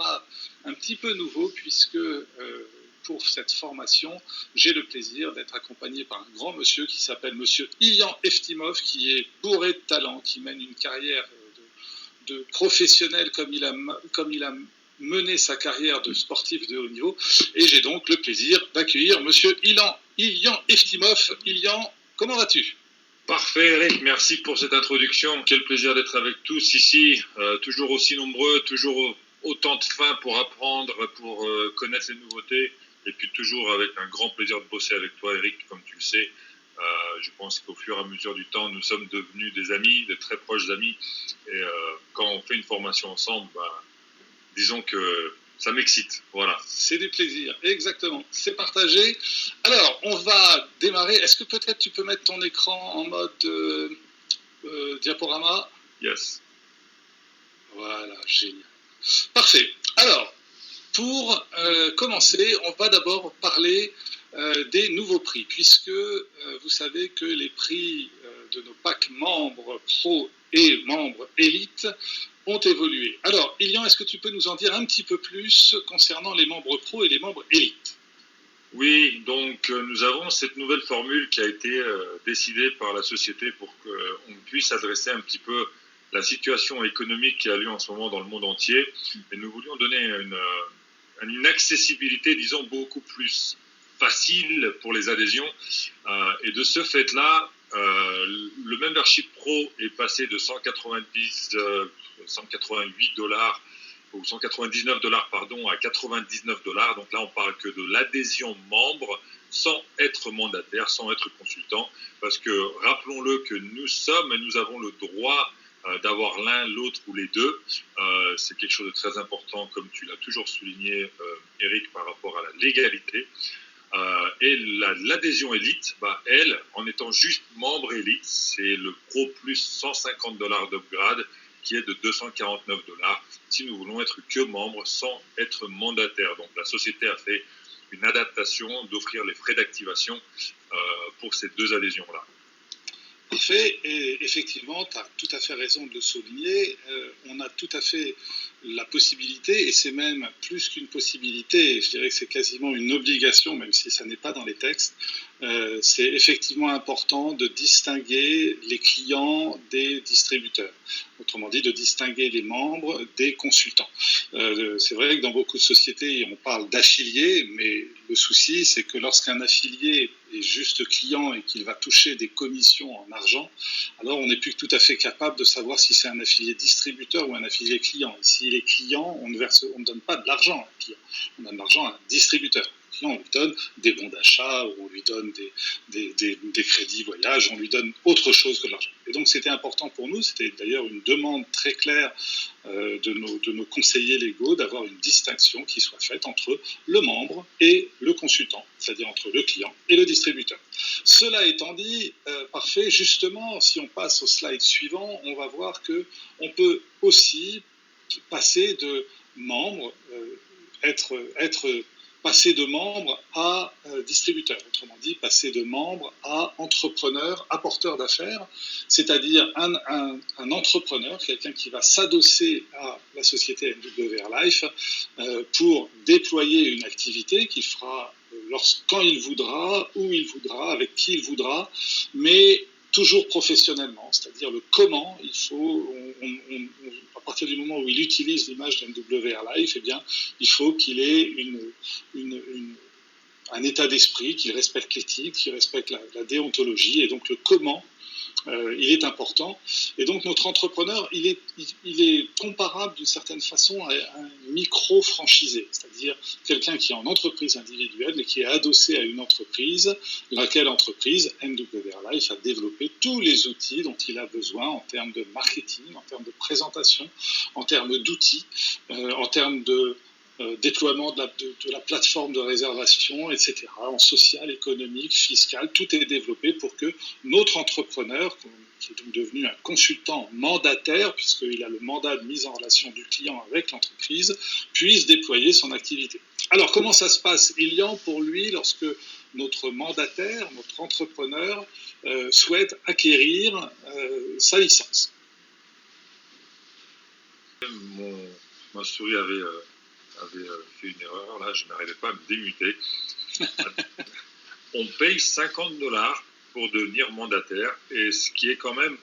format un petit peu nouveau puisque pour cette formation, j'ai le plaisir d'être accompagné par un grand monsieur qui s'appelle monsieur Ilyan Eftimov, qui est bourré de talent, qui mène une carrière de professionnel comme il a mené sa carrière de sportif de haut niveau. Et j'ai donc le plaisir d'accueillir monsieur Ilyan Eftimov. Ilyan, comment vas-tu ? Parfait Eric, merci pour cette introduction. Quel plaisir d'être avec tous ici, toujours aussi nombreux, toujours autant de faim pour apprendre, pour connaître les nouveautés, et puis toujours avec un grand plaisir de bosser avec toi Eric, comme tu le sais. Je pense qu'au fur et à mesure du temps, nous sommes devenus des amis, de très proches amis, et quand on fait une formation ensemble, disons que ça m'excite, voilà. C'est du plaisir, exactement, c'est partagé. Alors, on va démarrer. Est-ce que peut-être tu peux mettre ton écran en mode diaporama ? Yes. Voilà, génial. Parfait. Alors, pour commencer, on va d'abord parler des nouveaux prix, puisque vous savez que les prix de nos packs membres pro et membres élite ont évolué. Alors, Ilyan, est-ce que tu peux nous en dire un petit peu plus concernant les membres pro et les membres élite ? Oui, donc nous avons cette nouvelle formule qui a été décidée par la société pour qu'on puisse adresser un petit peu la situation économique qui a lieu en ce moment dans le monde entier. Et nous voulions donner une accessibilité, disons, beaucoup plus facile pour les adhésions. Et de ce fait-là, le membership pro est passé de 188 $ ou 199 $, pardon, à 99 $. Donc là, on parle que de l'adhésion membre sans être mandataire, sans être consultant. Parce que, rappelons-le, que nous avons le droit d'avoir l'un, l'autre ou les deux. C'est quelque chose de très important, comme tu l'as toujours souligné, Eric, par rapport à la légalité. Et l'adhésion élite, elle, en étant juste membre élite, c'est le Pro plus 150 $ d'upgrade qui est de 249 $ si nous voulons être que membres sans être mandataire. Donc la société a fait une adaptation d'offrir les frais d'activation pour ces deux adhésions-là. Parfait, et effectivement, tu as tout à fait raison de le souligner, on a tout à fait la possibilité, et c'est même plus qu'une possibilité, je dirais que c'est quasiment une obligation, même si ça n'est pas dans les textes, c'est effectivement important de distinguer les clients des distributeurs, autrement dit de distinguer les membres des consultants. C'est vrai que dans beaucoup de sociétés, on parle d'affiliés, mais le souci, c'est que lorsqu'un affilié est juste client et qu'il va toucher des commissions en argent, alors on n'est plus tout à fait capable de savoir si c'est un affilié distributeur ou un affilié client. Et s'il est client, on ne donne pas de l'argent à un client, on donne de l'argent à un distributeur. On lui donne des bons d'achat, ou on lui donne des crédits voyage, on lui donne autre chose que de l'argent. Et donc c'était important pour nous, c'était d'ailleurs une demande très claire de nos conseillers légaux d'avoir une distinction qui soit faite entre le membre et le consultant, c'est-à-dire entre le client et le distributeur. Cela étant dit, parfait, justement, si on passe au slide suivant, on va voir qu'on peut aussi passer de membre, passer de membre à distributeur, autrement dit, passer de membre à entrepreneur, apporteur d'affaires, c'est-à-dire un entrepreneur, quelqu'un qui va s'adosser à la société MWR Life pour déployer une activité qu'il fera quand il voudra, où il voudra, avec qui il voudra, mais toujours professionnellement, c'est-à-dire le comment il faut, à partir du moment où il utilise l'image d'MWR Life, eh bien, il faut qu'il ait un état d'esprit, qu'il respecte l'éthique, qu'il respecte la déontologie, et donc le comment, il est important. Et donc notre entrepreneur, il est comparable d'une certaine façon à un micro-franchisé, c'est-à-dire quelqu'un qui est en entreprise individuelle et qui est adossé à une entreprise, laquelle entreprise, MWR Life, a développé tous les outils dont il a besoin en termes de marketing, en termes de présentation, en termes d'outils, en termes de déploiement de la plateforme de réservation, etc. En social, économique, fiscal, tout est développé pour que notre entrepreneur, qui est donc devenu un consultant mandataire, puisqu'il a le mandat de mise en relation du client avec l'entreprise, puisse déployer son activité. Alors, comment ça se passe, Ilyan, pour lui, lorsque notre mandataire, notre entrepreneur, souhaite acquérir sa licence ? Ma souris avait avait fait une erreur, là, je n'arrivais pas à me démuter. On paye 50 dollars pour devenir mandataire, et ce qui est quand même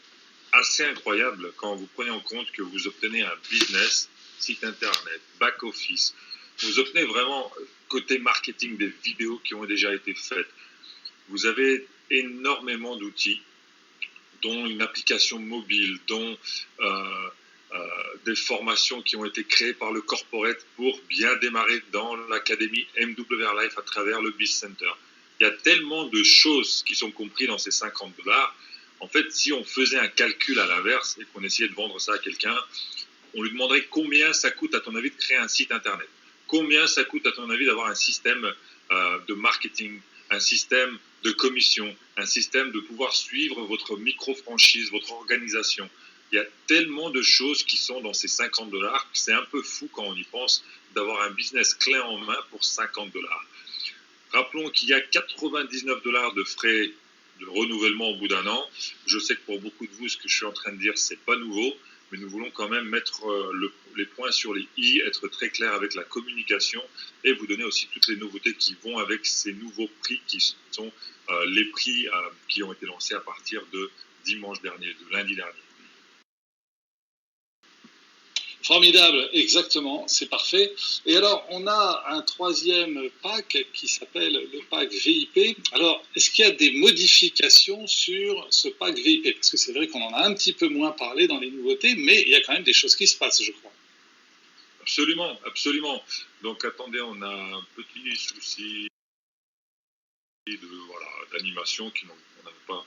assez incroyable quand vous prenez en compte que vous obtenez un business, site internet, back-office, vous obtenez vraiment, côté marketing, des vidéos qui ont déjà été faites. Vous avez énormément d'outils, dont une application mobile, dont des formations qui ont été créées par le corporate pour bien démarrer dans l'académie MWR Life à travers le Biz Center. Il y a tellement de choses qui sont comprises dans ces 50 dollars. En fait, si on faisait un calcul à l'inverse et qu'on essayait de vendre ça à quelqu'un, on lui demanderait combien ça coûte à ton avis de créer un site internet, combien ça coûte à ton avis d'avoir un système de marketing, un système de commission, un système de pouvoir suivre votre micro-franchise, votre organisation. Il y a tellement de choses qui sont dans ces 50 dollars que c'est un peu fou quand on y pense d'avoir un business clé en main pour 50 dollars. Rappelons qu'il y a 99 dollars de frais de renouvellement au bout d'un an. Je sais que pour beaucoup de vous, ce que je suis en train de dire, c'est pas nouveau, mais nous voulons quand même mettre les points sur les i, être très clair avec la communication et vous donner aussi toutes les nouveautés qui vont avec ces nouveaux prix qui sont les prix qui ont été lancés à partir de dimanche dernier, de lundi dernier. Formidable, exactement, c'est parfait. Et alors, on a un troisième pack qui s'appelle le pack VIP. Alors, est-ce qu'il y a des modifications sur ce pack VIP? Parce que c'est vrai qu'on en a un petit peu moins parlé dans les nouveautés, mais il y a quand même des choses qui se passent, je crois. Absolument, absolument. Donc, attendez, on a un petit souci d'animation qui on n'avait pas.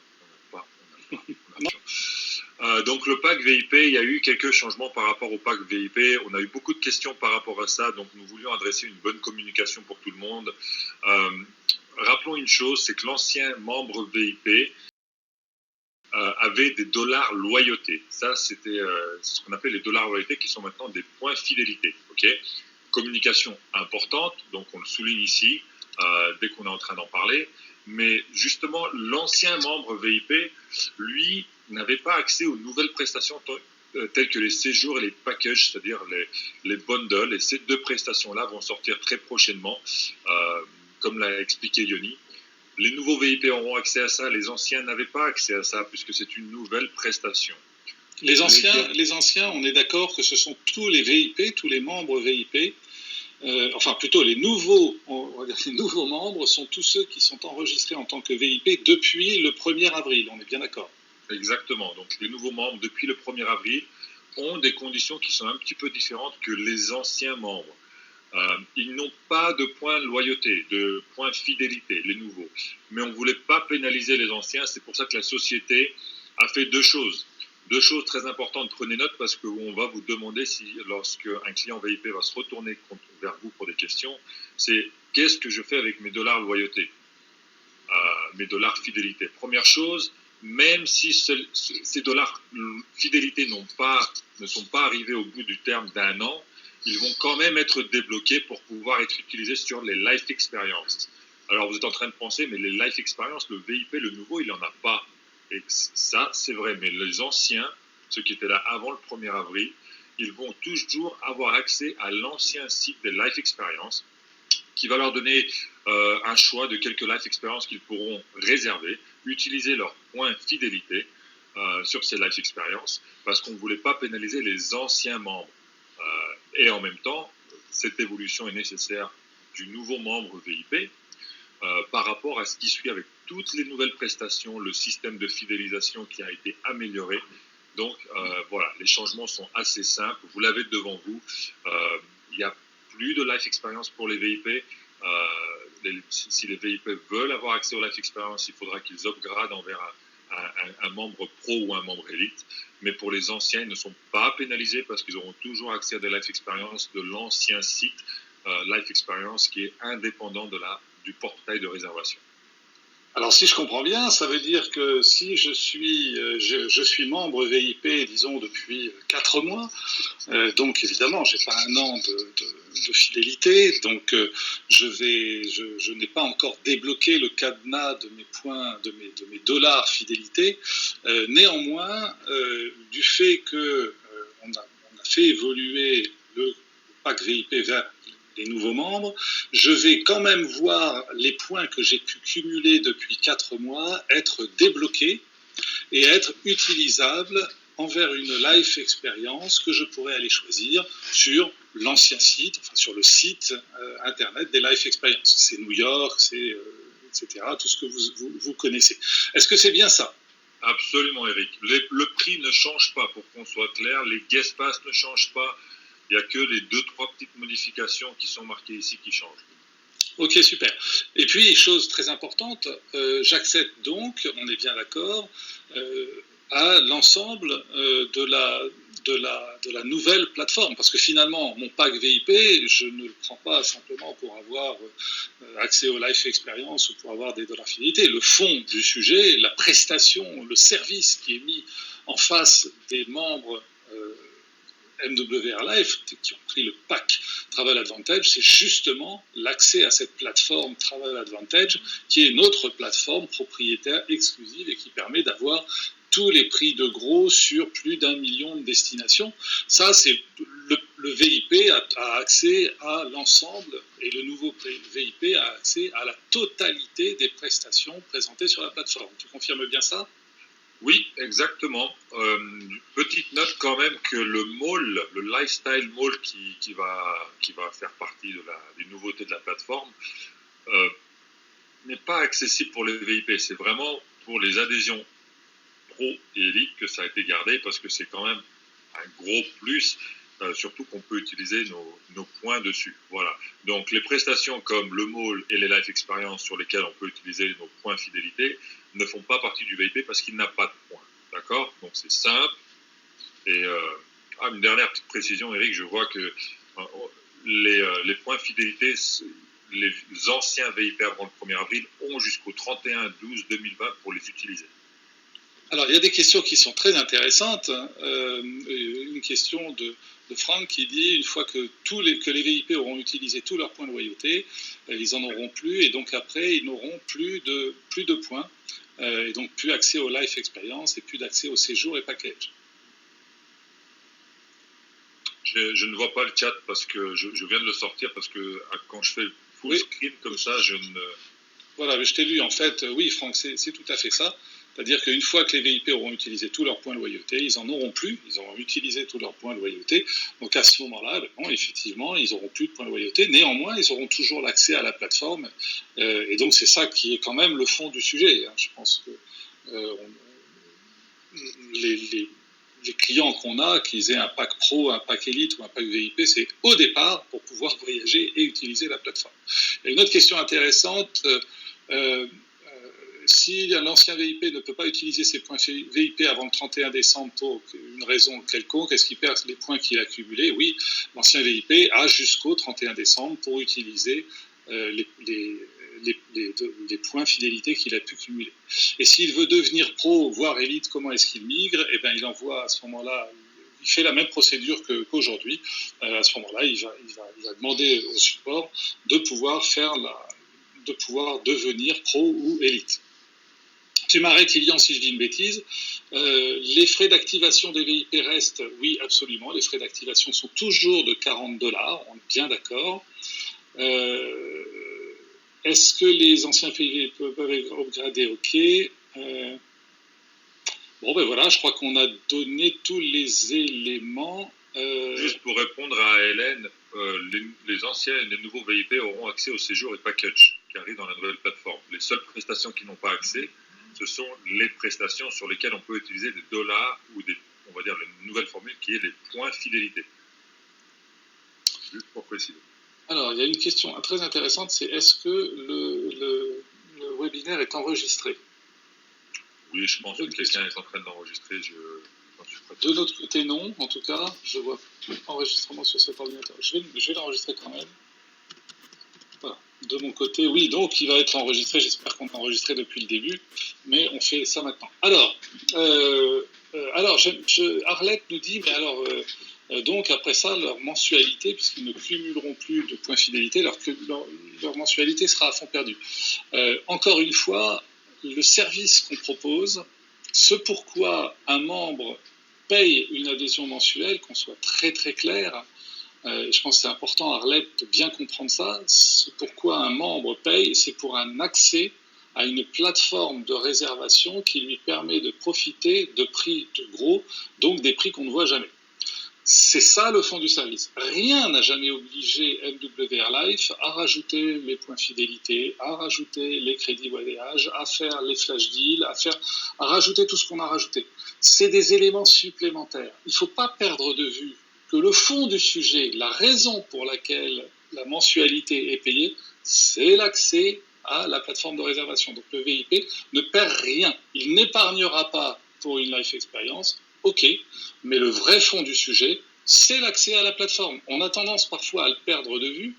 Donc le pack VIP, il y a eu quelques changements par rapport au pack VIP. On a eu beaucoup de questions par rapport à ça, donc nous voulions adresser une bonne communication pour tout le monde. Rappelons une chose, c'est que l'ancien membre VIP avait des dollars loyauté. Ça, c'était ce qu'on appelle les dollars loyauté, qui sont maintenant des points fidélité. Okay, communication importante, donc on le souligne ici dès qu'on est en train d'en parler. Mais justement, l'ancien membre VIP, lui, n'avait pas accès aux nouvelles prestations telles que les séjours et les packages, c'est-à-dire les bundles. Et ces deux prestations-là vont sortir très prochainement, comme l'a expliqué Yoni. Les nouveaux VIP auront accès à ça, les anciens n'avaient pas accès à ça, puisque c'est une nouvelle prestation. Les anciens, on est d'accord que ce sont tous les VIP, tous les membres VIP. Enfin plutôt les nouveaux membres sont tous ceux qui sont enregistrés en tant que VIP depuis le 1er avril, on est bien d'accord? Exactement, donc les nouveaux membres depuis le 1er avril ont des conditions qui sont un petit peu différentes que les anciens membres. Ils n'ont pas de points de loyauté, de points de fidélité, les nouveaux. Mais on ne voulait pas pénaliser les anciens, c'est pour ça que la société a fait deux choses. Deux choses très importantes, prenez note parce qu'on va vous demander si, lorsque un client VIP va se retourner vers vous pour des questions, c'est qu'est-ce que je fais avec mes dollars loyauté, mes dollars fidélité. Première chose, même si ces dollars fidélité ne sont pas arrivés au bout du terme d'un an, ils vont quand même être débloqués pour pouvoir être utilisés sur les Life Experience. Alors vous êtes en train de penser, mais les Life Experience, le VIP, le nouveau, il n'en a pas. Et ça, c'est vrai, mais les anciens, ceux qui étaient là avant le 1er avril, ils vont toujours avoir accès à l'ancien site des Life Experience, qui va leur donner un choix de quelques Life Experience qu'ils pourront réserver, utiliser leurs points fidélité sur ces Life Experience, parce qu'on ne voulait pas pénaliser les anciens membres. Et en même temps, cette évolution est nécessaire du nouveau membre VIP, par rapport à ce qui suit avec toutes les nouvelles prestations, le système de fidélisation qui a été amélioré. Donc voilà, les changements sont assez simples, vous l'avez devant vous. Il n'y a plus de Life Experience pour les VIP. Si les VIP veulent avoir accès au Life Experience, il faudra qu'ils upgradent envers un membre pro ou un membre élite. Mais pour les anciens, ils ne sont pas pénalisés parce qu'ils auront toujours accès à des Life Experience de l'ancien site Life Experience qui est indépendant du portail de réservation. Alors si je comprends bien, ça veut dire que si je suis membre VIP, disons, depuis 4 mois, donc évidemment, je n'ai pas un an de fidélité, donc je n'ai pas encore débloqué le cadenas de mes points, de mes dollars fidélité. Néanmoins, du fait qu'on a fait évoluer le pack VIP vers les nouveaux membres, je vais quand même voir les points que j'ai pu cumuler depuis 4 mois être débloqués et être utilisables envers une life expérience que je pourrais aller choisir sur l'ancien site, enfin sur le site internet des life experiences. C'est New York, c'est etc., tout ce que vous connaissez. Est-ce que c'est bien ça? Absolument, Eric. Le prix ne change pas, pour qu'on soit clair. Les guest pass ne changent pas. Il n'y a que les 2-3 petites modifications qui sont marquées ici qui changent. Ok, super. Et puis, chose très importante, j'accède donc, on est bien d'accord, à l'ensemble de la nouvelle plateforme. Parce que finalement, mon pack VIP, je ne le prends pas simplement pour avoir accès au Life Experience ou pour avoir des dollars fidélité. Le fond du sujet, la prestation, le service qui est mis en face des membres MWR Life, qui ont pris le pack Travel Advantage, c'est justement l'accès à cette plateforme Travel Advantage, qui est notre plateforme propriétaire exclusive et qui permet d'avoir tous les prix de gros sur plus d'1 million de destinations. Ça, c'est le VIP a accès à l'ensemble et le nouveau VIP a accès à la totalité des prestations présentées sur la plateforme. Tu confirmes bien ça? Oui, exactement. Petite note quand même que le mall, le lifestyle mall qui va faire partie des nouveautés de la plateforme, n'est pas accessible pour les VIP. C'est vraiment pour les adhésions pro et élite que ça a été gardé parce que c'est quand même un gros plus, surtout qu'on peut utiliser nos points dessus. Voilà. Donc les prestations comme le mall et les life experience sur lesquelles on peut utiliser nos points fidélité ne font pas partie du VIP parce qu'il n'a pas de points. D'accord? Donc c'est simple. Et une dernière petite précision, Eric, je vois que les points fidélité, les anciens VIP avant le 1er avril ont jusqu'au 31/12/2020 pour les utiliser. Alors, il y a des questions qui sont très intéressantes. Une question de Franck qui dit, une fois que les VIP auront utilisé tous leurs points de loyauté, ils n'en auront plus, et donc après, ils n'auront plus de points, et donc plus accès au life experience, et plus d'accès au séjour et package. Je ne vois pas le chat parce que je viens de le sortir, parce que quand je fais full screen comme ça, je ne... Voilà, mais je t'ai lu, en fait, oui, Franck, c'est tout à fait ça. C'est-à-dire qu'une fois que les VIP auront utilisé tous leurs points de loyauté, ils n'en auront plus, ils auront utilisé tous leurs points de loyauté. Donc à ce moment-là, bon, effectivement, ils n'auront plus de points de loyauté. Néanmoins, ils auront toujours l'accès à la plateforme. Et donc c'est ça qui est quand même le fond du sujet. Hein. Je pense que les clients qu'on a, qu'ils aient un pack pro, un pack élite ou un pack VIP, c'est au départ pour pouvoir voyager et utiliser la plateforme. Et une autre question intéressante, si l'ancien VIP ne peut pas utiliser ses points VIP avant le 31 décembre pour une raison quelconque, est-ce qu'il perd les points qu'il a accumulés? Oui, l'ancien VIP a jusqu'au 31 décembre pour utiliser les points fidélité qu'il a pu cumuler. Et s'il veut devenir pro, voire élite, comment est-ce qu'il migre? Eh bien, il envoie à ce moment-là, il fait la même procédure qu'aujourd'hui. À ce moment-là, il va demander au support de pouvoir devenir pro ou élite. Tu m'arrêtes, Ilian, si je dis une bêtise. Les frais d'activation des VIP restent, oui, absolument. Les frais d'activation sont toujours de $40, on est bien d'accord. Est-ce que les anciens VIP peuvent être upgradés? Ok. Bon, ben voilà, je crois qu'on a donné tous les éléments. Juste pour répondre à Hélène, les anciens et les nouveaux VIP auront accès au séjour et package qui arrivent dans la nouvelle plateforme. Les seules prestations qui n'ont pas accès, ce sont les prestations sur lesquelles on peut utiliser des dollars ou on va dire la nouvelle formule qui est les points fidélité. Juste pour préciser. Alors, il y a une question très intéressante, c'est est-ce que le webinaire est enregistré? Oui, je pense que quelqu'un est en train d'enregistrer. De l'autre côté, non. En tout cas, je vois enregistrement sur cet ordinateur. Je vais l'enregistrer quand même. Voilà. De mon côté, oui, donc il va être enregistré. J'espère qu'on a enregistré depuis le début, mais on fait ça maintenant. Alors, Arlette nous dit, mais alors, donc après ça, leur mensualité, puisqu'ils ne cumuleront plus de points fidélité, leur mensualité sera à fond perdu. Encore une fois, le service qu'on propose, ce pourquoi un membre paye une adhésion mensuelle, qu'on soit très très clair, Je pense que c'est important, Arlette, de bien comprendre ça. Pourquoi un membre paye, c'est pour un accès à une plateforme de réservation qui lui permet de profiter de prix de gros, donc des prix qu'on ne voit jamais. C'est ça le fond du service. Rien n'a jamais obligé MWR Life à rajouter les points fidélité, à rajouter les crédits voyage, à faire les flash deals, à rajouter tout ce qu'on a rajouté. C'est des éléments supplémentaires. Il ne faut pas perdre de vue que le fond du sujet, la raison pour laquelle la mensualité est payée, c'est l'accès à la plateforme de réservation. Donc le VIP ne perd rien. Il n'épargnera pas pour une life experience. Ok, mais le vrai fond du sujet, c'est l'accès à la plateforme. On a tendance parfois à le perdre de vue.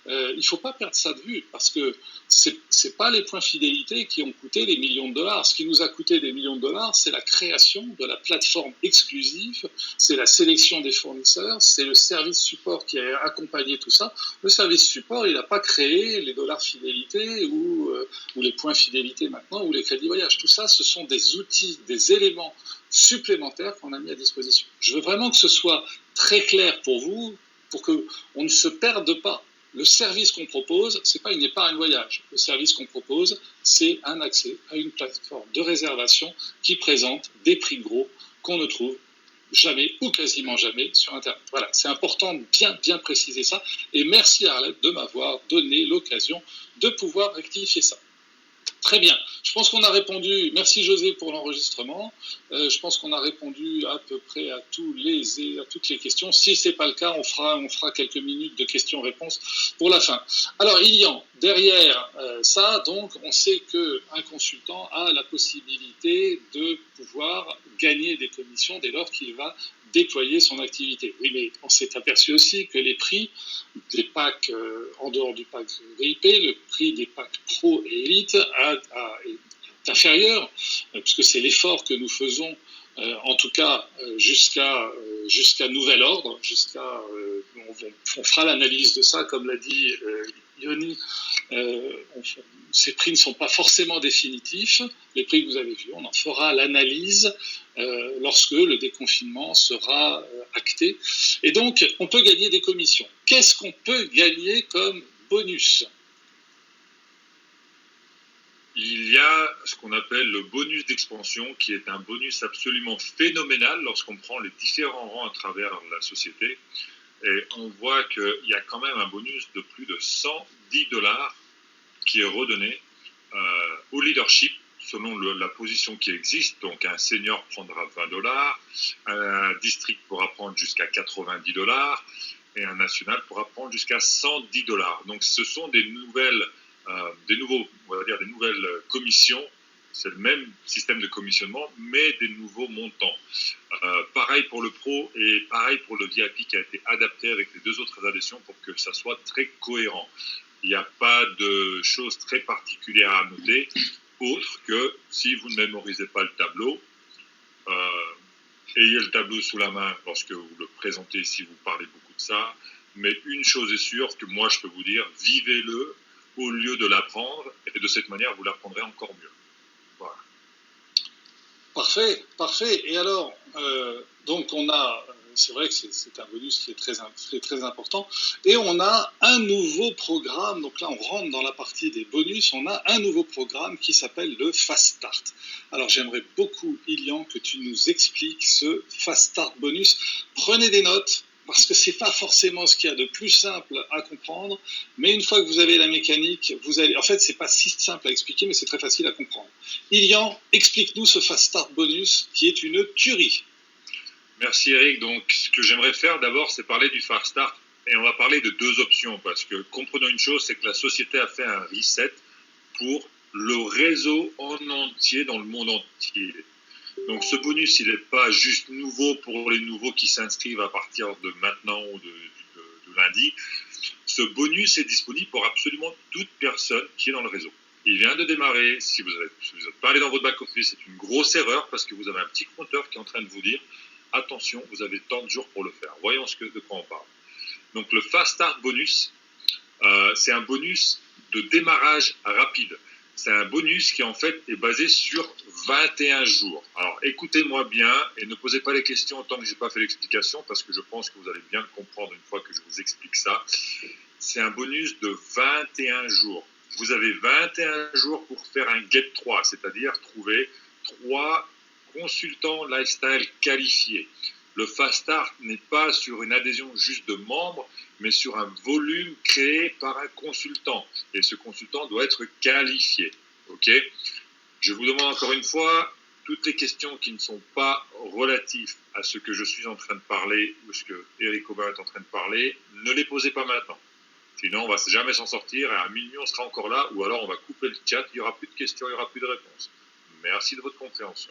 Il ne faut pas perdre ça de vue, parce que ce n'est pas les points fidélité qui ont coûté des millions de dollars. Ce qui nous a coûté des millions de dollars, c'est la création de la plateforme exclusive, c'est la sélection des fournisseurs, c'est le service support qui a accompagné tout ça. Le service support, il n'a pas créé les dollars fidélité ou les points fidélité maintenant, ou les crédits voyage. Tout ça, ce sont des outils, des éléments supplémentaires qu'on a mis à disposition. Je veux vraiment que ce soit très clair pour vous, pour qu'on ne se perde pas. Le service qu'on propose, ce n'est pas une épargne voyage. Le service qu'on propose, c'est un accès à une plateforme de réservation qui présente des prix gros qu'on ne trouve jamais ou quasiment jamais sur Internet. Voilà, c'est important de bien préciser ça. Et merci Arlette de m'avoir donné l'occasion de pouvoir rectifier ça. Très bien. Je pense qu'on a répondu. Merci José pour l'enregistrement. Je pense qu'on a répondu à peu près à toutes les questions. Si ce n'est pas le cas, on fera quelques minutes de questions-réponses pour la fin. Alors, Ilian, derrière ça, donc, on sait qu'un consultant a la possibilité de pouvoir gagner des commissions dès lors qu'il va déployer son activité. Oui, mais on s'est aperçu aussi que les prix des packs, en dehors du pack VIP, le prix des packs Pro et Elite est inférieur, puisque c'est l'effort que nous faisons, en tout cas jusqu'à nouvel ordre, on fera l'analyse de ça, comme l'a dit Yoni. Ces prix ne sont pas forcément définitifs, les prix que vous avez vus, on en fera l'analyse lorsque le déconfinement sera acté. Et donc, on peut gagner des commissions. Qu'est-ce qu'on peut gagner comme bonus ? Il y a ce qu'on appelle le bonus d'expansion, qui est un bonus absolument phénoménal lorsqu'on prend les différents rangs à travers la société. Et on voit qu'il y a quand même un bonus de plus de 110 $ qui est redonné au leadership selon la position qui existe. Donc un senior prendra 20 $, un district pourra prendre jusqu'à 90 $ et un national pourra prendre jusqu'à 110 $. Donc ce sont des nouvelles commissions. C'est le même système de commissionnement, mais des nouveaux montants. Pareil pour le Pro et pareil pour le VIP qui a été adapté avec les deux autres adhésions pour que ça soit très cohérent. Il n'y a pas de choses très particulières à noter, autre que si vous ne mémorisez pas le tableau, ayez le tableau sous la main lorsque vous le présentez si vous parlez beaucoup de ça. Mais une chose est sûre, que moi je peux vous dire, vivez-le au lieu de l'apprendre, et de cette manière vous l'apprendrez encore mieux. Voilà. Parfait. Et alors, donc on a, c'est vrai que c'est un bonus qui est très important, et on a un nouveau programme, donc là on rentre dans la partie des bonus, on a un nouveau programme qui s'appelle le Fast Start. Alors j'aimerais beaucoup, Ilian, que tu nous expliques ce Fast Start bonus. Prenez des notes, parce que ce n'est pas forcément ce qu'il y a de plus simple à comprendre, mais une fois que vous avez la mécanique, en fait, ce n'est pas si simple à expliquer, mais c'est très facile à comprendre. Ilian, explique-nous ce Fast Start bonus qui est une tuerie. Merci Eric. Donc, ce que j'aimerais faire d'abord, c'est parler du Fast Start, et on va parler de deux options, parce que comprenons une chose, c'est que la société a fait un reset pour le réseau en entier, dans le monde entier. Donc ce bonus, il n'est pas juste nouveau pour les nouveaux qui s'inscrivent à partir de maintenant ou de lundi. Ce bonus est disponible pour absolument toute personne qui est dans le réseau. Il vient de démarrer. Si vous n'êtes pas allé dans votre back-office, c'est une grosse erreur parce que vous avez un petit compteur qui est en train de vous dire « Attention, vous avez tant de jours pour le faire ». Voyons de quoi on parle. Donc le Fast Start bonus, c'est un bonus de démarrage rapide. c'est un bonus qui en fait est basé sur 21 jours. Alors écoutez-moi bien et ne posez pas les questions tant que je n'ai pas fait l'explication parce que je pense que vous allez bien le comprendre une fois que je vous explique ça. C'est un bonus de 21 jours. Vous avez 21 jours pour faire un Get 3, c'est-à-dire trouver 3 consultants lifestyle qualifiés. Le Fast Start n'est pas sur une adhésion juste de membres, mais sur un volume créé par un consultant. Et ce consultant doit être qualifié. Ok ? Je vous demande encore une fois, toutes les questions qui ne sont pas relatives à ce que je suis en train de parler ou ce que Eric Aubin est en train de parler, ne les posez pas maintenant. Sinon, on ne va jamais s'en sortir et à minuit, on sera encore là ou alors on va couper le chat, il n'y aura plus de questions, il n'y aura plus de réponses. Merci de votre compréhension.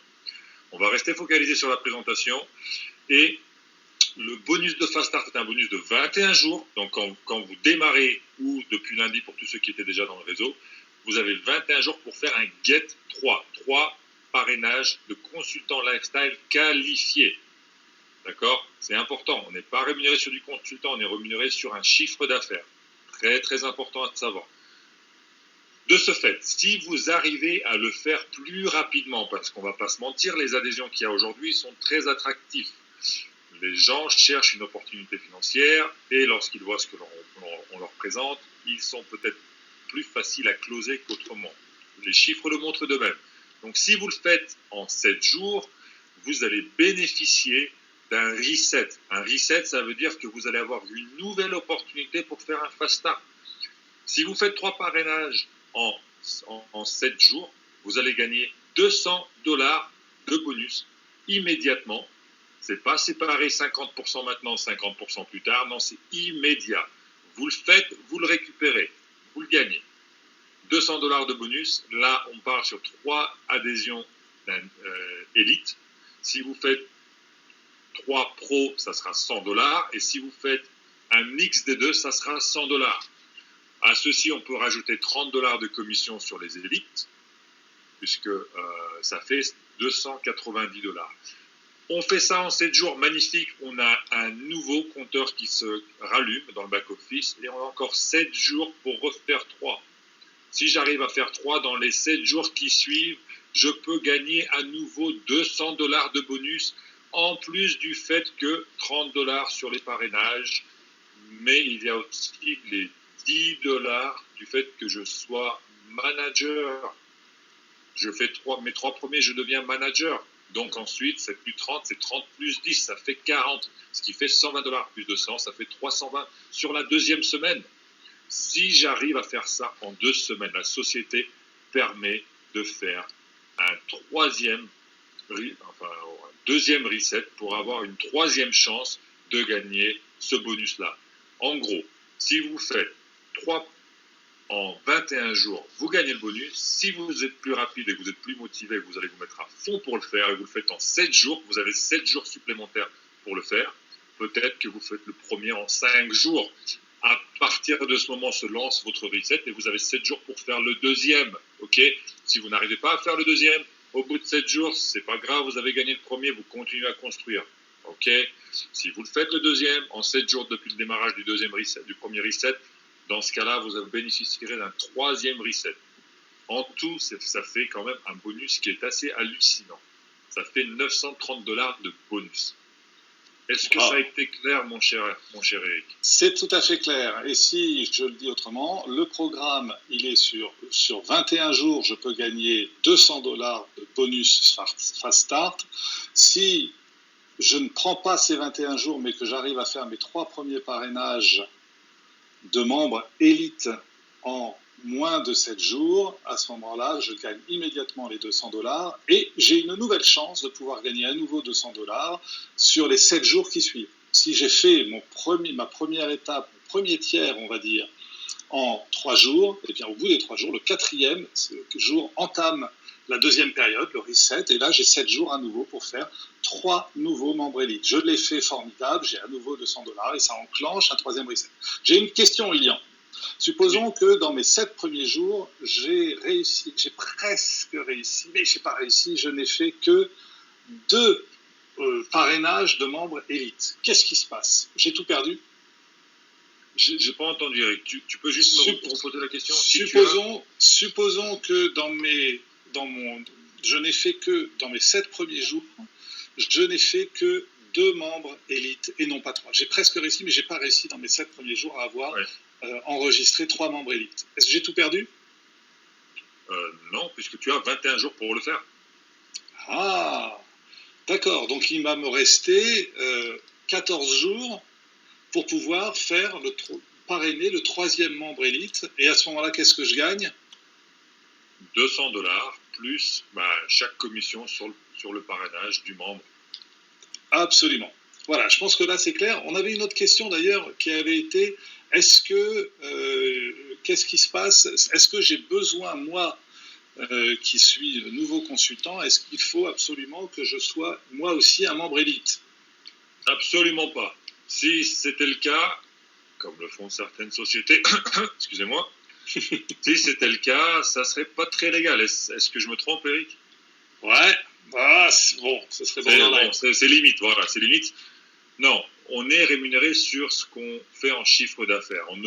On va rester focalisé sur la présentation et le bonus de Fast Start est un bonus de 21 jours. Donc, quand vous démarrez ou depuis lundi pour tous ceux qui étaient déjà dans le réseau, vous avez 21 jours pour faire un Get 3. 3 parrainages de consultants lifestyle qualifiés. D'accord ? C'est important. On n'est pas rémunéré sur du consultant, on est rémunéré sur un chiffre d'affaires. Très, très important à savoir. De ce fait, si vous arrivez à le faire plus rapidement, parce qu'on ne va pas se mentir, les adhésions qu'il y a aujourd'hui sont très attractives. Les gens cherchent une opportunité financière et lorsqu'ils voient ce que l'on leur présente, ils sont peut-être plus faciles à closer qu'autrement. Les chiffres le montrent de même. Donc si vous le faites en 7 jours, vous allez bénéficier d'un reset. Un reset, ça veut dire que vous allez avoir une nouvelle opportunité pour faire un fast start. Si vous faites 3 parrainages en 7 jours, vous allez gagner $200 de bonus immédiatement. C'est pas séparé 50% maintenant, 50% plus tard. Non, c'est immédiat. Vous le faites, vous le récupérez, vous le gagnez. $200 de bonus. Là, on part sur 3 adhésions élite. Si vous faites 3 pros, ça sera $100. Et si vous faites un mix des deux, ça sera $100. À ceci, on peut rajouter $30 de commission sur les élites, puisque ça fait $290. On fait ça en 7 jours, magnifique. On a un nouveau compteur qui se rallume dans le back-office et on a encore 7 jours pour refaire 3. Si j'arrive à faire 3 dans les 7 jours qui suivent, je peux gagner à nouveau $200 de bonus, en plus du fait que $30 sur les parrainages, mais il y a aussi les $10 du fait que je sois manager. Je fais mes 3 premiers, je deviens manager. Donc ensuite, c'est plus 30, c'est 30 plus 10, ça fait 40, ce qui fait $120 plus de 100, ça fait 320 sur la deuxième semaine. Si j'arrive à faire ça en 2 semaines, la société permet de faire un deuxième reset pour avoir une 3e chance de gagner ce bonus-là. En gros, si vous faites 3 en 21 jours, vous gagnez le bonus. Si vous êtes plus rapide et que vous êtes plus motivé, vous allez vous mettre à fond pour le faire et vous le faites en 7 jours, vous avez 7 jours supplémentaires pour le faire. Peut-être que vous faites le premier en 5 jours. À partir de ce moment se lance votre reset et vous avez 7 jours pour faire le deuxième. Ok ? Si vous n'arrivez pas à faire le deuxième, au bout de 7 jours, c'est pas grave, vous avez gagné le premier, vous continuez à construire. Ok ? Si vous le faites le deuxième, en 7 jours depuis le démarrage du premier reset, dans ce cas-là, vous bénéficierez d'un 3e reset. En tout, ça fait quand même un bonus qui est assez hallucinant. Ça fait $930 de bonus. Est-ce que ça a été clair, mon cher Eric ? C'est tout à fait clair. Et si je le dis autrement, le programme, il est sur 21 jours, je peux gagner $200 de bonus Fast Start. Si je ne prends pas ces 21 jours, mais que j'arrive à faire mes 3 premiers parrainages de membres élites en moins de 7 jours, à ce moment-là, je gagne immédiatement les $200 et j'ai une nouvelle chance de pouvoir gagner à nouveau $200 sur les 7 jours qui suivent. Si j'ai fait ma première étape, mon premier tiers, on va dire, en 3 jours, et bien au bout des 3 jours, le 4e jour entame la 2e période, le reset, et là j'ai 7 jours à nouveau pour faire 3 nouveaux membres élites. Je l'ai fait formidable, j'ai à nouveau $200 et ça enclenche un 3e reset. J'ai une question, Ilian. Supposons que dans mes 7 premiers jours, j'ai presque réussi, mais je n'ai pas réussi, je n'ai fait que 2 parrainages de membres élites. Qu'est-ce qui se passe ? J'ai tout perdu ? J'ai pas entendu, Eric. Tu peux juste me reposer la question? Supposons que je n'ai fait que, dans mes 7 premiers jours, je n'ai fait que 2 membres élites et non pas 3. J'ai presque réussi, mais j'ai pas réussi dans mes 7 premiers jours à avoir enregistré 3 membres élites. Est-ce que j'ai tout perdu? Non, puisque tu as 21 jours pour le faire. Ah, d'accord. Donc il va me rester 14 jours pour pouvoir parrainer le 3e membre élite. Et à ce moment-là, qu'est-ce que je gagne? $200 plus chaque commission sur le parrainage du membre. Absolument. Voilà, je pense que là c'est clair. On avait une autre question d'ailleurs qui avait été, qu'est-ce qui se passe? Est-ce que j'ai besoin, moi, qui suis nouveau consultant, est-ce qu'il faut absolument que je sois moi aussi un membre élite? Absolument pas. Si c'était le cas, comme le font certaines sociétés, excusez-moi, si c'était le cas, ça serait pas très légal. Est-ce que je me trompe, Eric? Ouais, bon, ce serait bon. C'est limite, voilà, c'est limite. Non, on est rémunéré sur ce qu'on fait en chiffre d'affaires. On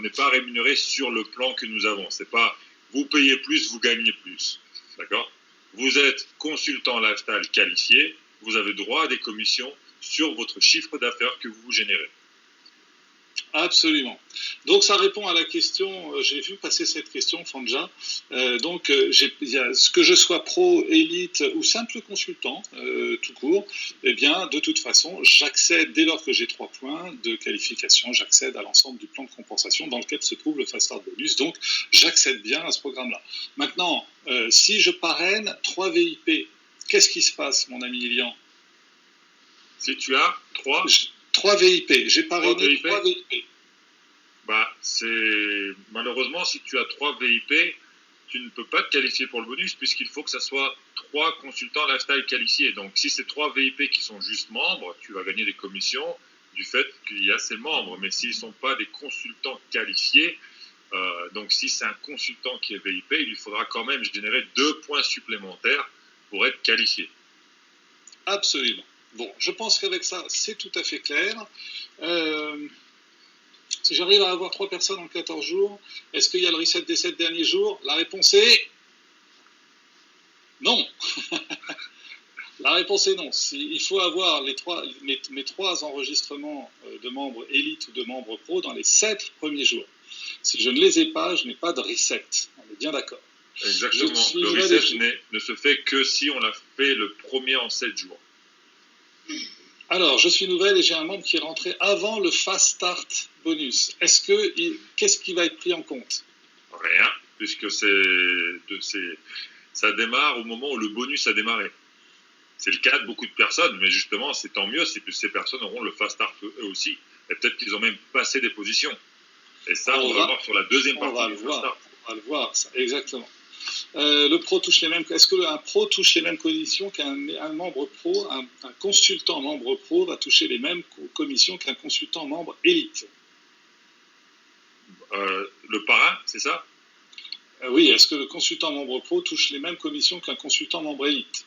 n'est pas rémunéré sur le plan que nous avons. C'est pas vous payez plus, vous gagnez plus. D'accord? Vous êtes consultant lifestyle qualifié, vous avez droit à des commissions sur votre chiffre d'affaires que vous générez. Absolument. Donc ça répond à la question, j'ai vu passer cette question, Fanja. Que je sois pro, élite ou simple consultant, tout court, eh bien, de toute façon, j'accède, dès lors que j'ai 3 points de qualification, j'accède à l'ensemble du plan de compensation dans lequel se trouve le Fast Start Bonus. Donc, j'accède bien à ce programme-là. Maintenant, si je parraine 3 VIP, qu'est-ce qui se passe, mon ami Lilian? Si tu as 3 VIP, j'ai parrainé 3 VIP. Malheureusement, si tu as 3 VIP, tu ne peux pas te qualifier pour le bonus puisqu'il faut que ça soit 3 consultants lifestyle qualifiés. Donc, si c'est 3 VIP qui sont juste membres, tu vas gagner des commissions du fait qu'il y a ces membres. Mais s'ils ne sont pas des consultants qualifiés, donc si c'est un consultant qui est VIP, il lui faudra quand même générer 2 points supplémentaires pour être qualifié. Absolument. Bon, je pense qu'avec ça, c'est tout à fait clair. Si j'arrive à avoir 3 personnes en 14 jours, est-ce qu'il y a le reset des 7 derniers jours? La réponse est non. La réponse est non. Il faut avoir mes 3 enregistrements de membres élites ou de membres pro dans les 7 premiers jours. Si je ne les ai pas, je n'ai pas de reset. On est bien d'accord. Exactement. Le reset ne se fait que si on a fait le premier en 7 jours. Alors, je suis nouvelle et j'ai un membre qui est rentré avant le Fast Start Bonus. Qu'est-ce qui va être pris en compte? Rien, puisque ça démarre au moment où le bonus a démarré. C'est le cas de beaucoup de personnes, mais justement, c'est tant mieux, c'est que ces personnes auront le Fast Start eux aussi. Et peut-être qu'ils ont même passé des positions. Et ça, on va voir sur la deuxième partie du Fast Start. On va le voir, ça, exactement. Le pro touche les mêmes. Est-ce qu'un pro touche les mêmes conditions qu'un membre pro? Un consultant membre pro va toucher les mêmes commissions qu'un consultant membre élite? Le parrain, c'est ça? Oui. Est-ce que le consultant membre pro touche les mêmes commissions qu'un consultant membre élite?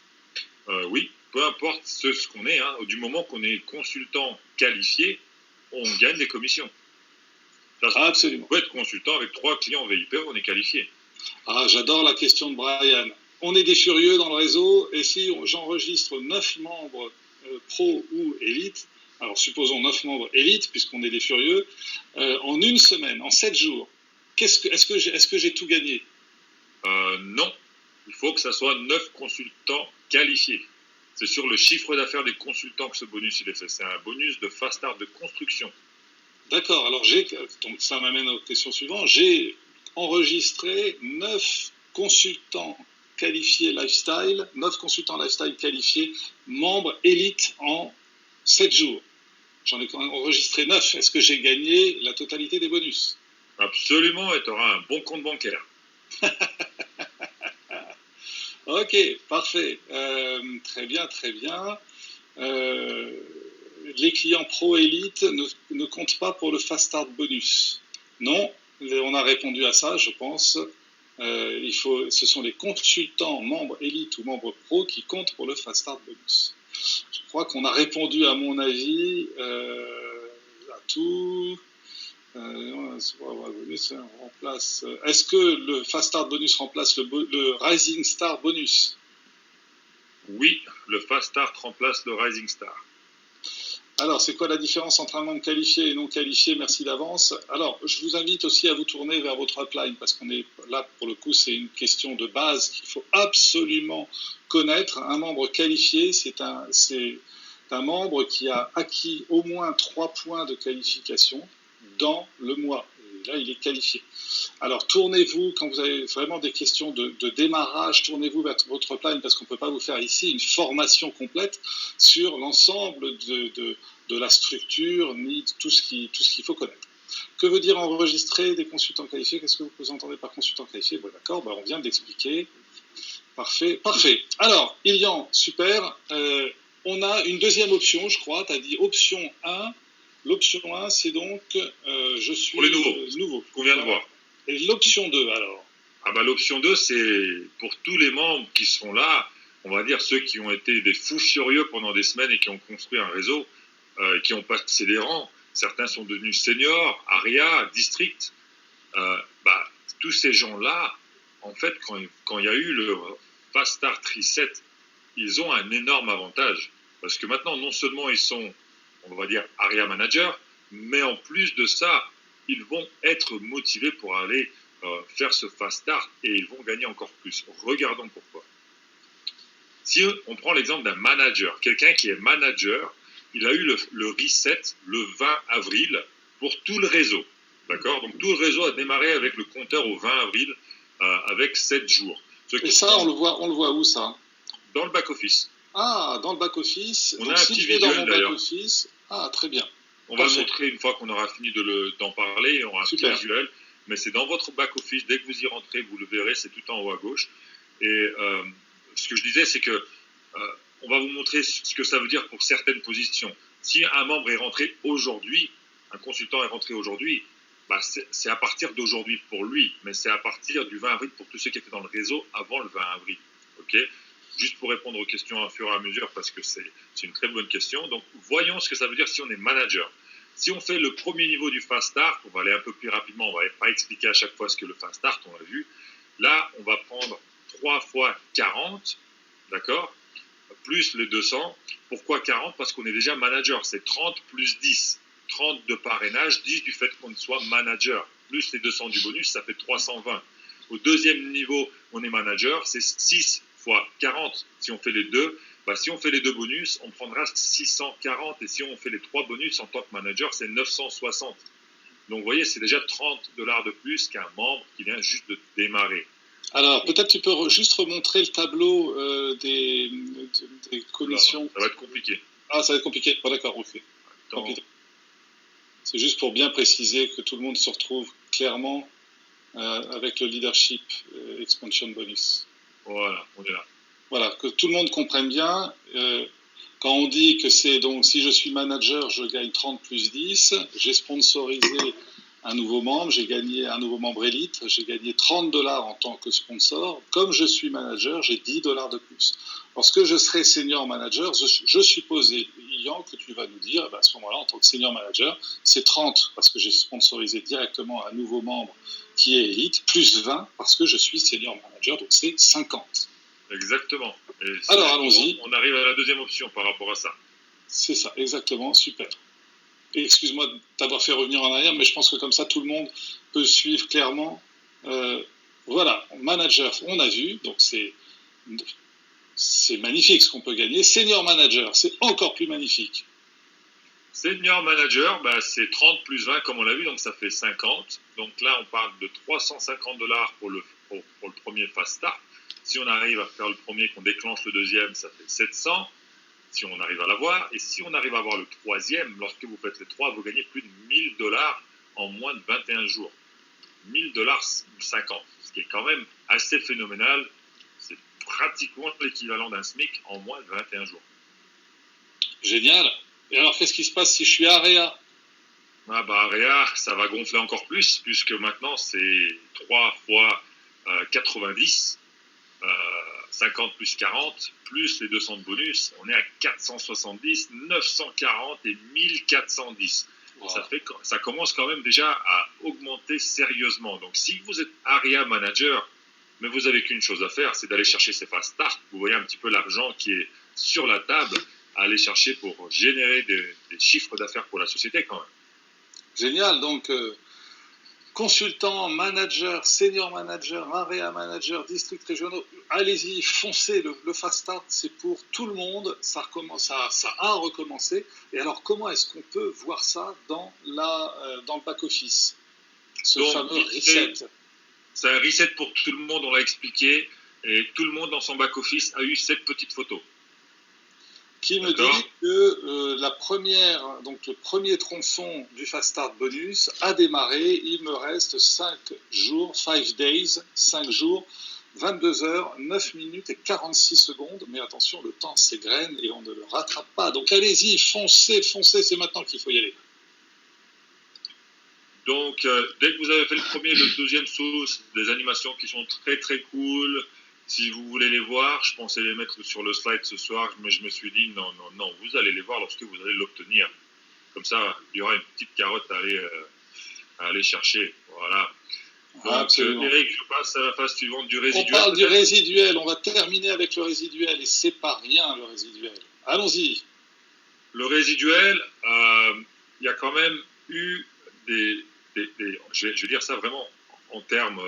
Oui. Peu importe ce qu'on est. Du moment qu'on est consultant qualifié, on gagne des commissions. Absolument. On peut être consultant avec 3 clients VIP, on est qualifié. Ah, j'adore la question de Brian. On est des furieux dans le réseau, et si j'enregistre 9 membres pro ou élite, alors supposons 9 membres élite, puisqu'on est des furieux, en une semaine, en 7 jours, est-ce que j'ai tout gagné? Non. Il faut que ça soit 9 consultants qualifiés. C'est sur le chiffre d'affaires des consultants que ce bonus il est fait. C'est un bonus de Fast Start de construction. D'accord, alors donc ça m'amène aux questions suivantes. J'ai enregistré 9 consultants qualifiés lifestyle, 9 consultants lifestyle qualifiés, membres élite en 7 jours. J'en ai enregistré 9. Est-ce que j'ai gagné la totalité des bonus? Absolument, et tu auras un bon compte bancaire. Ok, parfait. Très bien, très bien. Les clients pro-élite ne comptent pas pour le Fast Start Bonus. Non, on a répondu à ça, je pense. Ce sont les consultants membres élite ou membres pro qui comptent pour le Fast Start Bonus. Je crois qu'on a répondu, à mon avis, à tout. Remplace. Est-ce que le Fast Start bonus remplace le Rising Star bonus? Oui, le Fast Start remplace le Rising Star. Alors, c'est quoi la différence entre un membre qualifié et non qualifié? Merci d'avance. Alors, je vous invite aussi à vous tourner vers votre upline, parce qu'on est là, pour le coup, c'est une question de base qu'il faut absolument connaître. Un membre qualifié, c'est un membre qui a acquis au moins 3 points de qualification dans le mois. Et là, il est qualifié. Alors, tournez-vous, quand vous avez vraiment des questions de démarrage, tournez-vous vers votre upline, parce qu'on ne peut pas vous faire ici une formation complète sur l'ensemble de la structure, ni tout ce qu'il faut connaître. Que veut dire enregistrer des consultants qualifiés? Qu'est-ce que vous entendez par consultant qualifié? Bon, d'accord, on vient d'expliquer. Parfait, parfait. Alors, Ilian, super. On a une deuxième option, je crois. Tu as dit option 1. L'option 1, c'est donc je suis pour les nouveaux. Qu'on vient de voir. Et l'option 2, alors? L'option 2, c'est pour tous les membres qui sont là, on va dire ceux qui ont été des fous furieux pendant des semaines et qui ont construit un réseau, qui ont passé les rangs. Certains sont devenus seniors, ARIA, district. Tous ces gens-là, en fait, quand il y a eu le Fast Start Reset, ils ont un énorme avantage. Parce que maintenant, non seulement ils sont, on va dire, ARIA manager, mais en plus de ça, ils vont être motivés pour aller faire ce Fast Start et ils vont gagner encore plus. Regardons pourquoi. Si on prend l'exemple d'un manager, quelqu'un qui est manager, il a eu le reset le 20 avril pour tout le réseau. D'accord? Donc tout le réseau a démarré avec le compteur au 20 avril avec 7 jours. Et ça, on le voit où ça? Dans le back-office. Ah, dans le back-office. On a un petit visuel d'ailleurs. Ah, très bien. On va le montrer une fois qu'on aura fini d'en parler. On aura un petit visuel. Mais c'est dans votre back-office. Dès que vous y rentrez, vous le verrez, c'est tout en haut à gauche. Et ce que je disais, c'est que on va vous montrer ce que ça veut dire pour certaines positions. Si un membre est rentré aujourd'hui, un consultant est rentré aujourd'hui, c'est à partir d'aujourd'hui pour lui, mais c'est à partir du 20 avril pour tous ceux qui étaient dans le réseau avant le 20 avril. Okay? Juste pour répondre aux questions au fur et à mesure, parce que c'est une très bonne question. Donc, voyons ce que ça veut dire si on est manager. Si on fait le premier niveau du Fast Start, on va aller un peu plus rapidement, on ne va pas expliquer à chaque fois ce que le Fast Start, on l'a vu. Là, on va prendre 3 fois 40, d'accord, plus les 200. Pourquoi 40? Parce qu'on est déjà manager, c'est 30 plus 10. 30 de parrainage, 10 du fait qu'on soit manager, plus les 200 du bonus, ça fait 320. Au deuxième niveau, on est manager, c'est 6 fois 40. Si on fait les deux, si on fait les deux bonus, on prendra 640. Et si on fait les 3 bonus en tant que manager, c'est 960. Donc vous voyez, c'est déjà $30 de plus qu'un membre qui vient juste de démarrer. Alors, peut-être tu peux juste remontrer le tableau des commissions. Ça va être compliqué. Ah, ça va être compliqué. Bon, d'accord, ok. C'est juste pour bien préciser que tout le monde se retrouve clairement avec le leadership expansion bonus. Voilà, on est là. Voilà, que tout le monde comprenne bien. Quand on dit que c'est donc, si je suis manager, je gagne 30 plus 10, j'ai sponsorisé un nouveau membre, j'ai gagné un nouveau membre élite, j'ai gagné $30 en tant que sponsor. Comme je suis manager, j'ai $10 de plus. Lorsque je serai senior manager, je suppose, Ian, que tu vas nous dire, à ce moment-là, en tant que senior manager, c'est 30 parce que j'ai sponsorisé directement un nouveau membre qui est élite, plus 20 parce que je suis senior manager, donc c'est 50. Exactement. Alors, allons-y. On arrive à la deuxième option par rapport à ça. C'est ça, exactement, super. Et excuse-moi de t'avoir fait revenir en arrière, mais je pense que comme ça, tout le monde peut suivre clairement. Voilà, manager, on a vu, donc c'est magnifique ce qu'on peut gagner. Senior manager, c'est encore plus magnifique. Senior manager, c'est 30 plus 20 comme on l'a vu, donc ça fait 50. Donc là, on parle de $350 pour le premier Fast Start. Si on arrive à faire le premier, qu'on déclenche le deuxième, ça fait 700. Si on arrive à l'avoir. Et si on arrive à avoir le troisième, lorsque vous faites les 3, vous gagnez plus de $1000 en moins de 21 jours. $1000 50, ce qui est quand même assez phénoménal. C'est pratiquement l'équivalent d'un SMIC en moins de 21 jours. Génial. Et alors, qu'est-ce qui se passe si je suis AREA? AREA, ça va gonfler encore plus, puisque maintenant, c'est 3 fois 90. 50 plus 40, plus les 200 de bonus, on est à 470, 940 et 1410. Wow. Ça commence quand même déjà à augmenter sérieusement. Donc, si vous êtes area manager, mais vous n'avez qu'une chose à faire, c'est d'aller chercher ces fast start. Vous voyez un petit peu l'argent qui est sur la table à aller chercher pour générer des chiffres d'affaires pour la société quand même. Génial. Donc, consultants, managers, senior manager, area manager, districts régionaux, allez-y, foncez. Le fast start, c'est pour tout le monde. Ça a recommencé. Et alors, comment est-ce qu'on peut voir ça dans le back-office, ce fameux reset? C'est un reset pour tout le monde, on l'a expliqué. Et tout le monde dans son back-office a eu cette petite photo. Qui me dit que le premier tronçon du Fast Start Bonus a démarré. Il me reste 5 jours, 5 jours, 22 heures, 9 minutes et 46 secondes. Mais attention, le temps s'égrène et on ne le rattrape pas. Donc allez-y, foncez, c'est maintenant qu'il faut y aller. Donc, dès que vous avez fait le premier et le deuxième saut, des animations qui sont très très cool. Si vous voulez les voir, je pensais les mettre sur le slide ce soir, mais je me suis dit non, vous allez les voir lorsque vous allez l'obtenir. Comme ça, il y aura une petite carotte à aller chercher. Voilà. Donc, Eric, je passe à la phase suivante du résiduel. On parle du résiduel, on va terminer avec le résiduel, et c'est pas rien le résiduel. Allons-y. Le résiduel, il y a quand même eu je vais dire ça vraiment en termes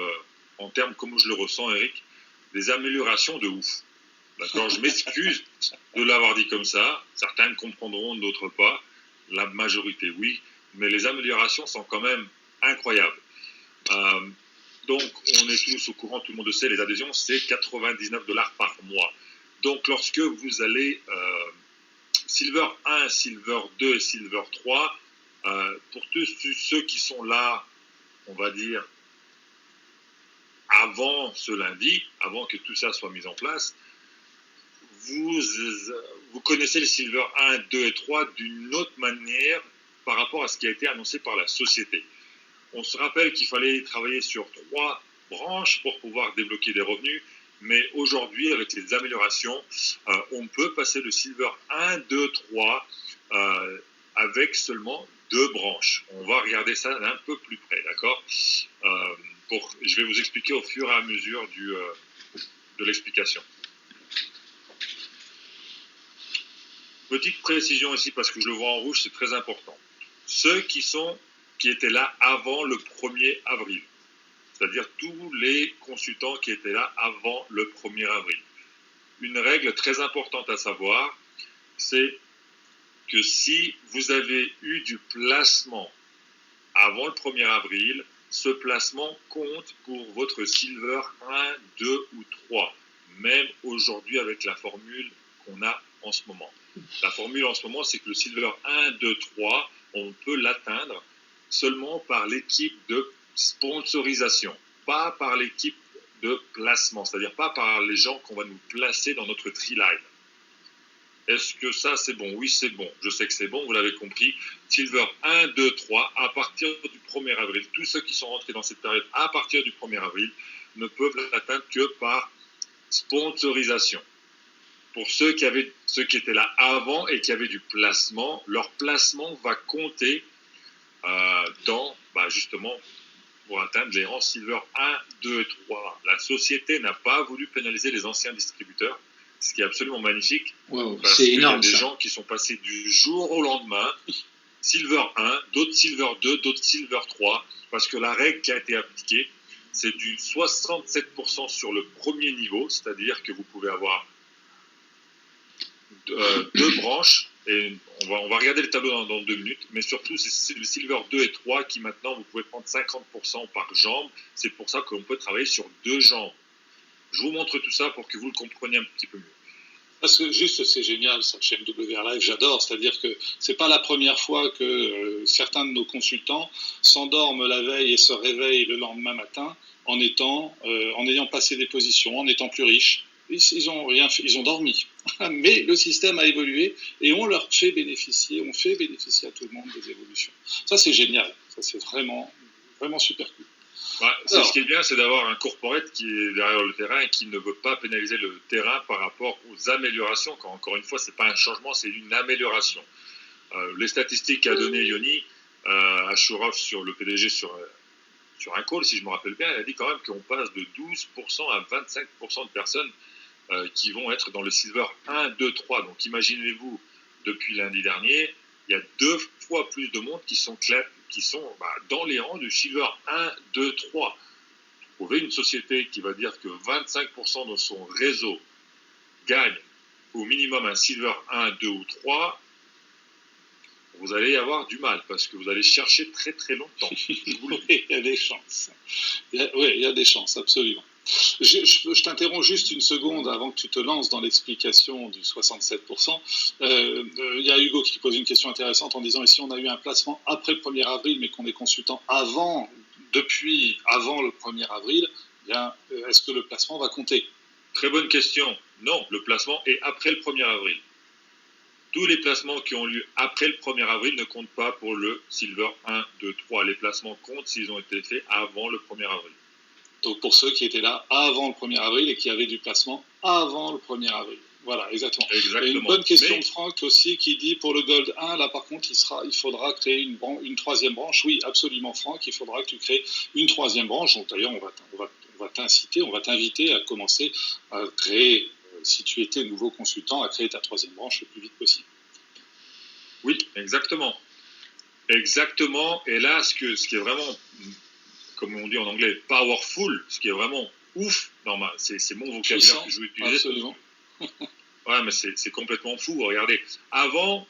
comme je le ressens, Eric, des améliorations de ouf. D'accord, je m'excuse de l'avoir dit comme ça. Certains comprendront, d'autres pas. La majorité, oui. Mais les améliorations sont quand même incroyables. Donc, on est tous au courant, tout le monde le sait, les adhésions, c'est $99 par mois. Donc, lorsque vous allez Silver 1, Silver 2 et Silver 3, pour tous ceux qui sont là, on va dire, avant ce lundi, avant que tout ça soit mis en place, vous connaissez les Silver 1, 2 et 3 d'une autre manière par rapport à ce qui a été annoncé par la société. On se rappelle qu'il fallait travailler sur 3 branches pour pouvoir débloquer des revenus, mais aujourd'hui, avec les améliorations, on peut passer le Silver 1, 2, 3 avec seulement 2 branches. On va regarder ça d'un peu plus près, d'accord ? Je vais vous expliquer au fur et à mesure de l'explication. Petite précision ici, parce que je le vois en rouge, c'est très important. Ceux qui étaient là avant le 1er avril, c'est-à-dire tous les consultants qui étaient là avant le 1er avril. Une règle très importante à savoir, c'est que si vous avez eu du placement avant le 1er avril, ce placement compte pour votre Silver 1, 2 ou 3, même aujourd'hui avec la formule qu'on a en ce moment. La formule en ce moment, c'est que le Silver 1, 2, 3, on peut l'atteindre seulement par l'équipe de sponsorisation, pas par l'équipe de placement, c'est-à-dire pas par les gens qu'on va nous placer dans notre tree line. Est-ce que ça, c'est bon? Oui, c'est bon. Je sais que c'est bon, vous l'avez compris. Silver 1, 2, 3, à partir du 1er avril, tous ceux qui sont rentrés dans cette période à partir du 1er avril ne peuvent l'atteindre que par sponsorisation. Pour ceux qui étaient là avant et qui avaient du placement, leur placement va compter justement pour atteindre les rangs Silver 1, 2 et 3. La société n'a pas voulu pénaliser les anciens distributeurs, ce qui est absolument magnifique. Wow, c'est énorme. Il y a des gens qui sont passés du jour au lendemain, Silver 1, d'autres Silver 2, d'autres Silver 3, parce que la règle qui a été appliquée, c'est du 67% sur le premier niveau, c'est-à-dire que vous pouvez avoir 2 branches, et on va regarder le tableau dans 2 minutes, mais surtout c'est le Silver 2 et 3 qui maintenant vous pouvez prendre 50% par jambe. C'est pour ça qu'on peut travailler sur 2 jambes. Je vous montre tout ça pour que vous le compreniez un petit peu mieux. Parce que juste, c'est génial, cette chaîne WR Live, j'adore. C'est-à-dire que c'est pas la première fois que certains de nos consultants s'endorment la veille et se réveillent le lendemain matin en ayant passé des positions, en étant plus riches. Ils ont dormi. Mais le système a évolué et on fait bénéficier à tout le monde des évolutions. Ça, c'est génial. Ça, c'est vraiment, vraiment super cool. Ce qui est bien, c'est d'avoir un corporate qui est derrière le terrain et qui ne veut pas pénaliser le terrain par rapport aux améliorations. Quand, encore une fois, ce n'est pas un changement, c'est une amélioration. Les statistiques qu'a donné Yoni, Ashurov, sur le PDG, sur un call, si je me rappelle bien, elle a dit quand même qu'on passe de 12% à 25% de personnes qui vont être dans le Silver 1, 2, 3. Donc imaginez-vous, depuis lundi dernier, il y a 2 fois plus de monde qui sont dans les rangs du Silver 1, 2, 3. Trouver une société qui va dire que 25% de son réseau gagne au minimum un Silver 1, 2 ou 3, vous allez y avoir du mal, parce que vous allez chercher très très longtemps. Oui, il y a des chances. Oui, il y a des chances, absolument. Je t'interromps juste une seconde avant que tu te lances dans l'explication du 67%. Il y a Hugo qui pose une question intéressante en disant, et si on a eu un placement après le 1er avril, mais qu'on est consultant depuis avant le 1er avril, eh bien, est-ce que le placement va compter? Très bonne question. Non, le placement est après le 1er avril. Tous les placements qui ont lieu après le 1er avril ne comptent pas pour le Silver 1, 2, 3. Les placements comptent s'ils ont été faits avant le 1er avril. Donc pour ceux qui étaient là avant le 1er avril et qui avaient du placement avant le 1er avril. Voilà, exactement. Exactement. Et une bonne question de Franck aussi qui dit pour le Gold 1, là par contre il faudra créer une troisième branche. Oui, absolument Franck, il faudra que tu crées une troisième branche. Donc d'ailleurs on va t'inviter à commencer à créer, si tu étais nouveau consultant, à créer ta troisième branche le plus vite possible. Oui, exactement. Exactement. Et là, ce qui est vraiment, comme on dit en anglais, powerful, ce qui est vraiment ouf, c'est mon vocabulaire que je vais utiliser. Absolument. Ouais, mais c'est complètement fou. Regardez, avant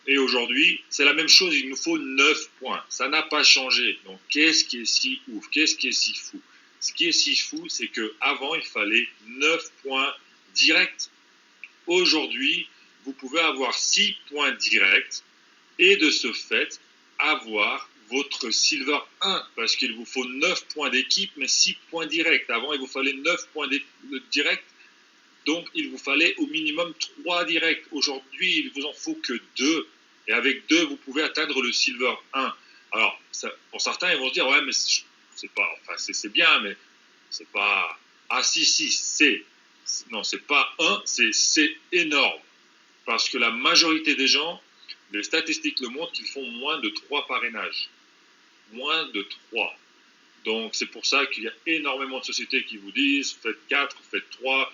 et aujourd'hui, c'est la même chose. Il nous faut 9 points. Ça n'a pas changé. Donc, qu'est-ce qui est si ouf? Qu'est-ce qui est si fou? Ce qui est si fou, c'est qu'avant, il fallait 9 points directs. Aujourd'hui, vous pouvez avoir 6 points directs et de ce fait, avoir votre Silver 1, parce qu'il vous faut 9 points d'équipe, mais 6 points directs. Avant, il vous fallait 9 points directs, donc il vous fallait au minimum 3 directs. Aujourd'hui, il vous en faut que 2, et avec 2, vous pouvez atteindre le Silver 1. Alors, pour certains, ils vont se dire, ouais, mais c'est bien, mais c'est pas... Ah si, non, c'est pas 1, c'est énorme. Parce que la majorité des gens, les statistiques le montrent qu'ils font moins de 3 parrainages. Moins de 3. Donc c'est pour ça qu'il y a énormément de sociétés qui vous disent faites 4, faites 3,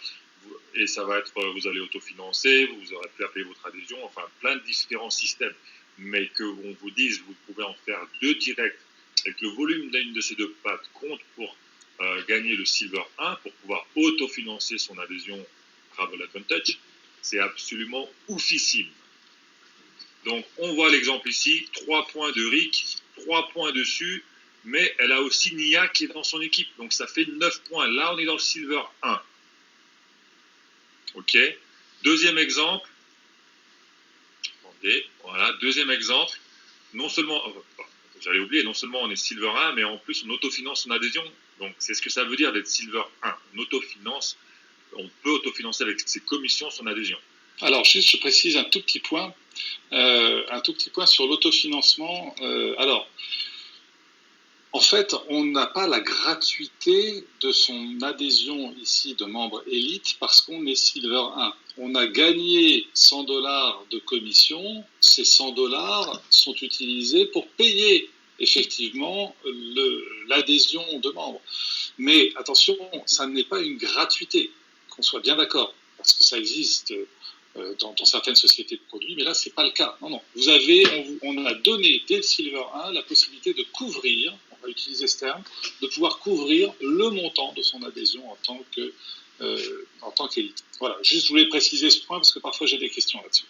et ça va être, vous allez autofinancer, vous aurez pu payer votre adhésion, enfin plein de différents systèmes. Mais qu'on vous dise vous pouvez en faire 2 directs et que le volume d'une de ces 2 pattes compte pour gagner le Silver 1, pour pouvoir autofinancer son adhésion Travel Advantage, c'est absolument oufissime. Donc, on voit l'exemple ici, 3 points de Rick, 3 points dessus, mais elle a aussi Nia qui est dans son équipe, donc ça fait 9 points. Là, on est dans le Silver 1. Ok. Deuxième exemple. Attendez, voilà, deuxième exemple. Non seulement, j'allais oublier, non seulement on est Silver 1, mais en plus on autofinance son adhésion. Donc, c'est ce que ça veut dire d'être Silver 1. On peut autofinancer avec ses commissions son adhésion. Alors, juste, je précise un tout petit point sur l'autofinancement. Alors, en fait, on n'a pas la gratuité de son adhésion ici de membre élite parce qu'on est Silver 1. On a gagné $100 de commission. Ces $100 sont utilisés pour payer effectivement l'adhésion de membre. Mais attention, ça n'est pas une gratuité, qu'on soit bien d'accord, parce que ça existe dans certaines sociétés de produits, mais là, ce n'est pas le cas. Non. On a donné dès le Silver 1 la possibilité de couvrir, on va utiliser ce terme, de pouvoir couvrir le montant de son adhésion en tant qu'élite. Voilà, juste je voulais préciser ce point parce que parfois j'ai des questions là-dessus.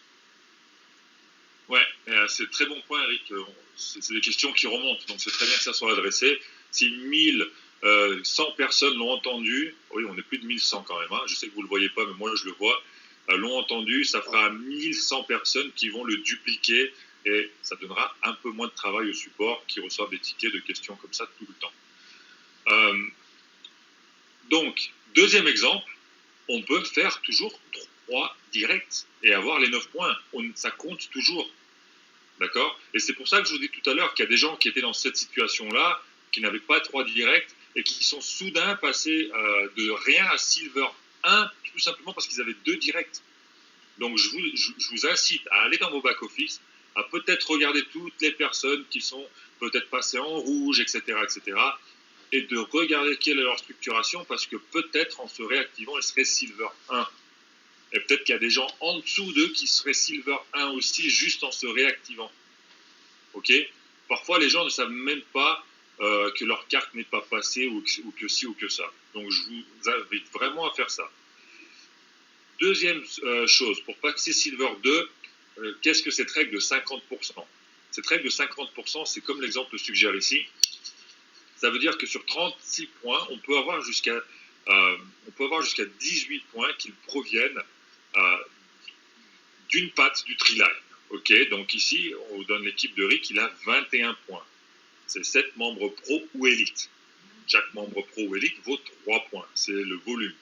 Ouais, c'est un très bon point, Eric. C'est des questions qui remontent, donc c'est très bien que ça soit adressé. Si 1100 personnes l'ont entendu, oui, on est plus de 1100 quand même, hein. Je sais que vous ne le voyez pas, mais moi je le vois, l'ont entendu, ça fera 1100 personnes qui vont le dupliquer et ça donnera un peu moins de travail au support qui reçoivent des tickets de questions comme ça tout le temps. Donc, deuxième exemple, on peut faire toujours 3 directs et avoir les 9 points. Ça compte toujours. D'accord? Et c'est pour ça que je vous dis tout à l'heure qu'il y a des gens qui étaient dans cette situation-là, qui n'avaient pas 3 directs et qui sont soudain passés de rien à Silver 1, tout simplement parce qu'ils avaient 2 directs. Donc je vous incite à aller dans vos back-office, à peut-être regarder toutes les personnes qui sont peut-être passées en rouge, etc., et de regarder quelle est leur structuration, parce que peut-être en se réactivant, ils seraient Silver 1. Et peut-être qu'il y a des gens en dessous d'eux qui seraient Silver 1 aussi, juste en se réactivant. Ok ? Parfois, les gens ne savent même pas que leur carte n'est pas passée ou que ci ou que ça. Donc, je vous invite vraiment à faire ça. Deuxième chose, pour passer Silver 2, qu'est-ce que cette règle de 50%? Cette règle de 50%, c'est comme l'exemple suggère ici. Ça veut dire que sur 36 points, on peut avoir jusqu'à 18 points qui proviennent d'une patte du triline. Ok, donc ici, on vous donne l'équipe de Rick, il a 21 points. C'est 7 membres pro ou élite. Chaque membre pro ou élite vaut 3 points. C'est le volume.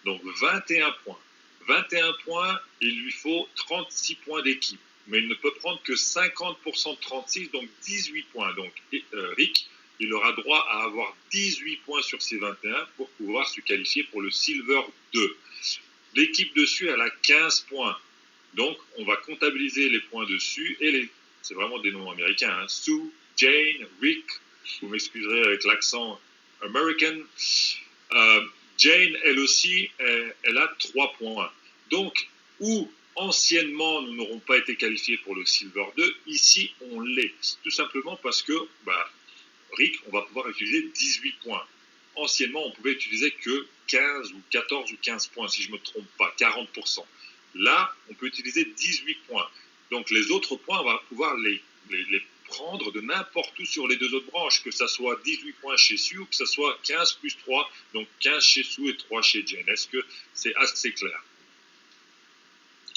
Donc 21 points. 21 points, il lui faut 36 points d'équipe. Mais il ne peut prendre que 50% de 36, donc 18 points. Donc Rick, il aura droit à avoir 18 points sur ses 21 pour pouvoir se qualifier pour le Silver 2. L'équipe dessus, elle a 15 points. Donc, on va comptabiliser les points dessus et c'est vraiment des noms américains. Hein. Sue, Jane, Rick, vous m'excuserez avec l'accent American. Jane, elle aussi, elle a 3 points. Donc, où anciennement, nous n'aurons pas été qualifiés pour le Silver 2, ici, on l'est. Tout simplement parce que, Rick, on va pouvoir utiliser 18 points. Anciennement, on pouvait utiliser que 15 ou 14 ou 15 points, si je ne me trompe pas, 40%. Là, on peut utiliser 18 points. Donc, les autres points, on va pouvoir les prendre de n'importe où sur les deux autres branches, que ça soit 18 points chez Sue ou que ça soit 15 plus 3, donc 15 chez Sue et 3 chez Jane. Est-ce que c'est assez clair?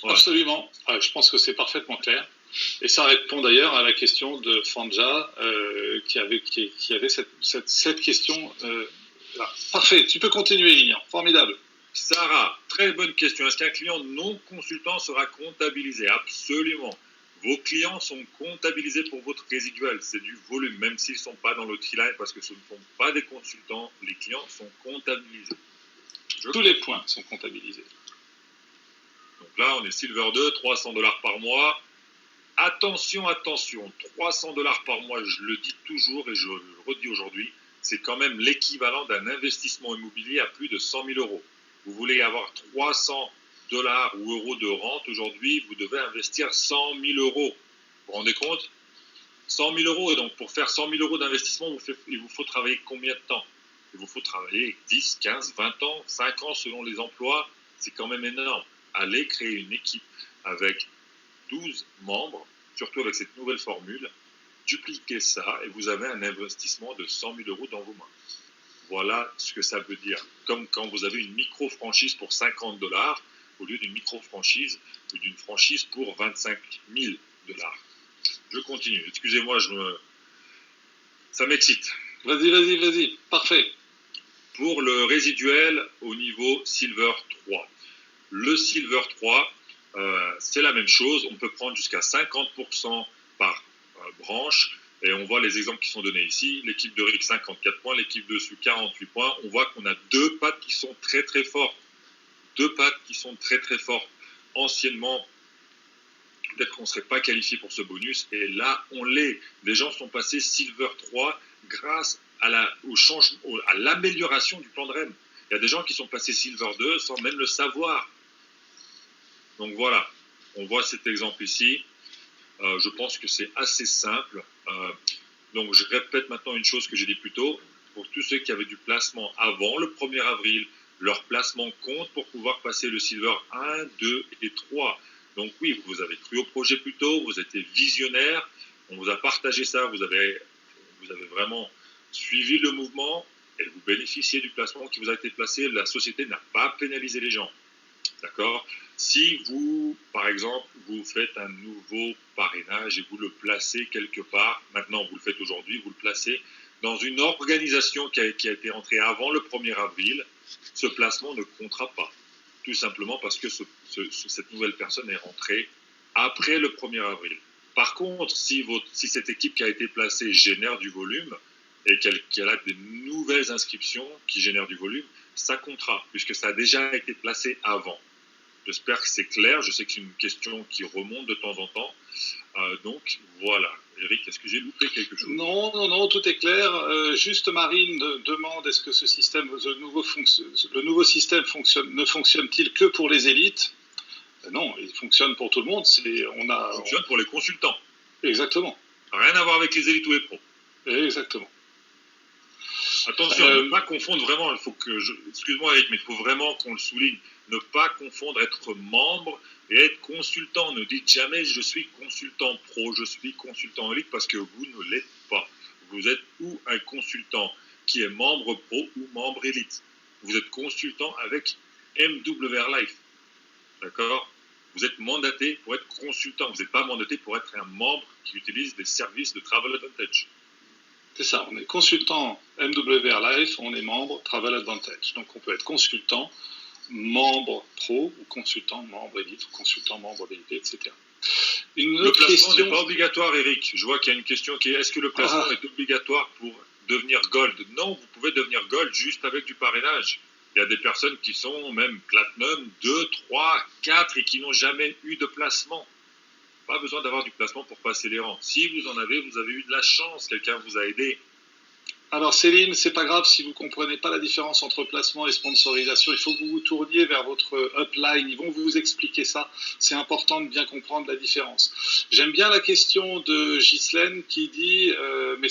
Voilà. Absolument. Je pense que c'est parfaitement clair. Et ça répond d'ailleurs à la question de Fanja qui avait cette question là. Parfait, tu peux continuer, Lilian. Formidable. Sarah, très bonne question. Est-ce qu'un client non consultant sera comptabilisé? Absolument. Vos clients sont comptabilisés pour votre résiduel. C'est du volume, même s'ils ne sont pas dans le triline, parce que ce ne sont pas des consultants. Les clients sont comptabilisés. Tous les points sont comptabilisés. Donc là, on est Silver 2, $300 par mois. Attention, 300 $ par mois, je le dis toujours et je le redis aujourd'hui, c'est quand même l'équivalent d'un investissement immobilier à plus de 100 000 €. Vous voulez avoir 300 $ ou euros de rente aujourd'hui, vous devez investir 100 000 €. Vous vous rendez compte? 100 000 €, et donc pour faire 100 000 € d'investissement, il vous faut travailler combien de temps? Il vous faut travailler 10, 15, 20 ans, 5 ans selon les emplois, c'est quand même énorme. Allez créer une équipe avec 12 membres, surtout avec cette nouvelle formule, dupliquez ça et vous avez un investissement de 100 000 € dans vos mains. Voilà ce que ça veut dire. Comme quand vous avez une micro-franchise pour 50 $ au lieu d'une micro-franchise ou d'une franchise pour 25 000 $. Je continue. Excusez-moi, ça m'excite. Vas-y. Parfait. Pour le résiduel au niveau Silver 3. Le Silver 3, c'est la même chose. On peut prendre jusqu'à 50% par branche. Et on voit les exemples qui sont donnés ici. L'équipe de Rick, 54 points. L'équipe de Sue, 48 points. On voit qu'on a 2 pattes qui sont très, très fortes. 2 pattes qui sont très, très fortes. Anciennement, peut-être qu'on ne serait pas qualifié pour ce bonus. Et là, on l'est. Les gens sont passés Silver 3 grâce à l'amélioration du plan de REM. Il y a des gens qui sont passés Silver 2 sans même le savoir. Donc voilà, on voit cet exemple ici. Je pense que c'est assez simple. Donc je répète maintenant une chose que j'ai dit plus tôt. Pour tous ceux qui avaient du placement avant le 1er avril, leur placement compte pour pouvoir passer le Silver 1, 2 et 3. Donc oui, vous avez cru au projet plus tôt, vous étiez visionnaire, on vous a partagé ça, vous avez vraiment suivi le mouvement et vous bénéficiez du placement qui vous a été placé. La société n'a pas pénalisé les gens. D'accord? Si vous, par exemple, vous faites un nouveau parrainage et vous le placez quelque part, maintenant vous le faites aujourd'hui, vous le placez dans une organisation qui a été entrée avant le 1er avril, ce placement ne comptera pas. Tout simplement parce que cette nouvelle personne est rentrée après le 1er avril. Par contre, si cette équipe qui a été placée génère du volume et qu'elle a des nouvelles inscriptions qui génèrent du volume, ça comptera, puisque ça a déjà été placé avant. J'espère que c'est clair. Je sais que c'est une question qui remonte de temps en temps. Donc voilà. Eric, est-ce que j'ai loupé quelque chose? Non, non, non, tout est clair. Juste Marine demande est-ce que le nouveau système ne fonctionne-t-il que pour les élites? Non, il fonctionne pour tout le monde. Il fonctionne pour les consultants. Exactement. Rien à voir avec les élites ou les pros. Exactement. Attention, ne pas confondre vraiment, excuse-moi Eric, mais il faut vraiment qu'on le souligne, ne pas confondre être membre et être consultant. Ne dites jamais je suis consultant pro, je suis consultant élite, parce que vous ne l'êtes pas. Vous êtes ou un consultant qui est membre pro ou membre élite. Vous êtes consultant avec MWR Life. D'accord? Vous êtes mandaté pour être consultant, vous n'êtes pas mandaté pour être un membre qui utilise des services de Travel Advantage. C'est ça, on est consultant MWR Life, on est membre Travel Advantage. Donc on peut être consultant, membre pro, ou consultant, membre élite, ou consultant, membre élite, etc. Le placement n'est pas obligatoire, Eric. Je vois qu'il y a une question qui est est-ce que le placement est obligatoire pour devenir Gold? Non, vous pouvez devenir Gold juste avec du parrainage. Il y a des personnes qui sont même Platinum 2, 3, 4 et qui n'ont jamais eu de placement. Pas besoin d'avoir du placement pour passer les rangs. Si vous en avez, vous avez eu de la chance, quelqu'un vous a aidé. Alors Céline, c'est pas grave si vous comprenez pas la différence entre placement et sponsorisation. Il faut que vous vous tourniez vers votre upline. Ils vont vous expliquer ça. C'est important de bien comprendre la différence. J'aime bien la question de Ghislaine qui dit mais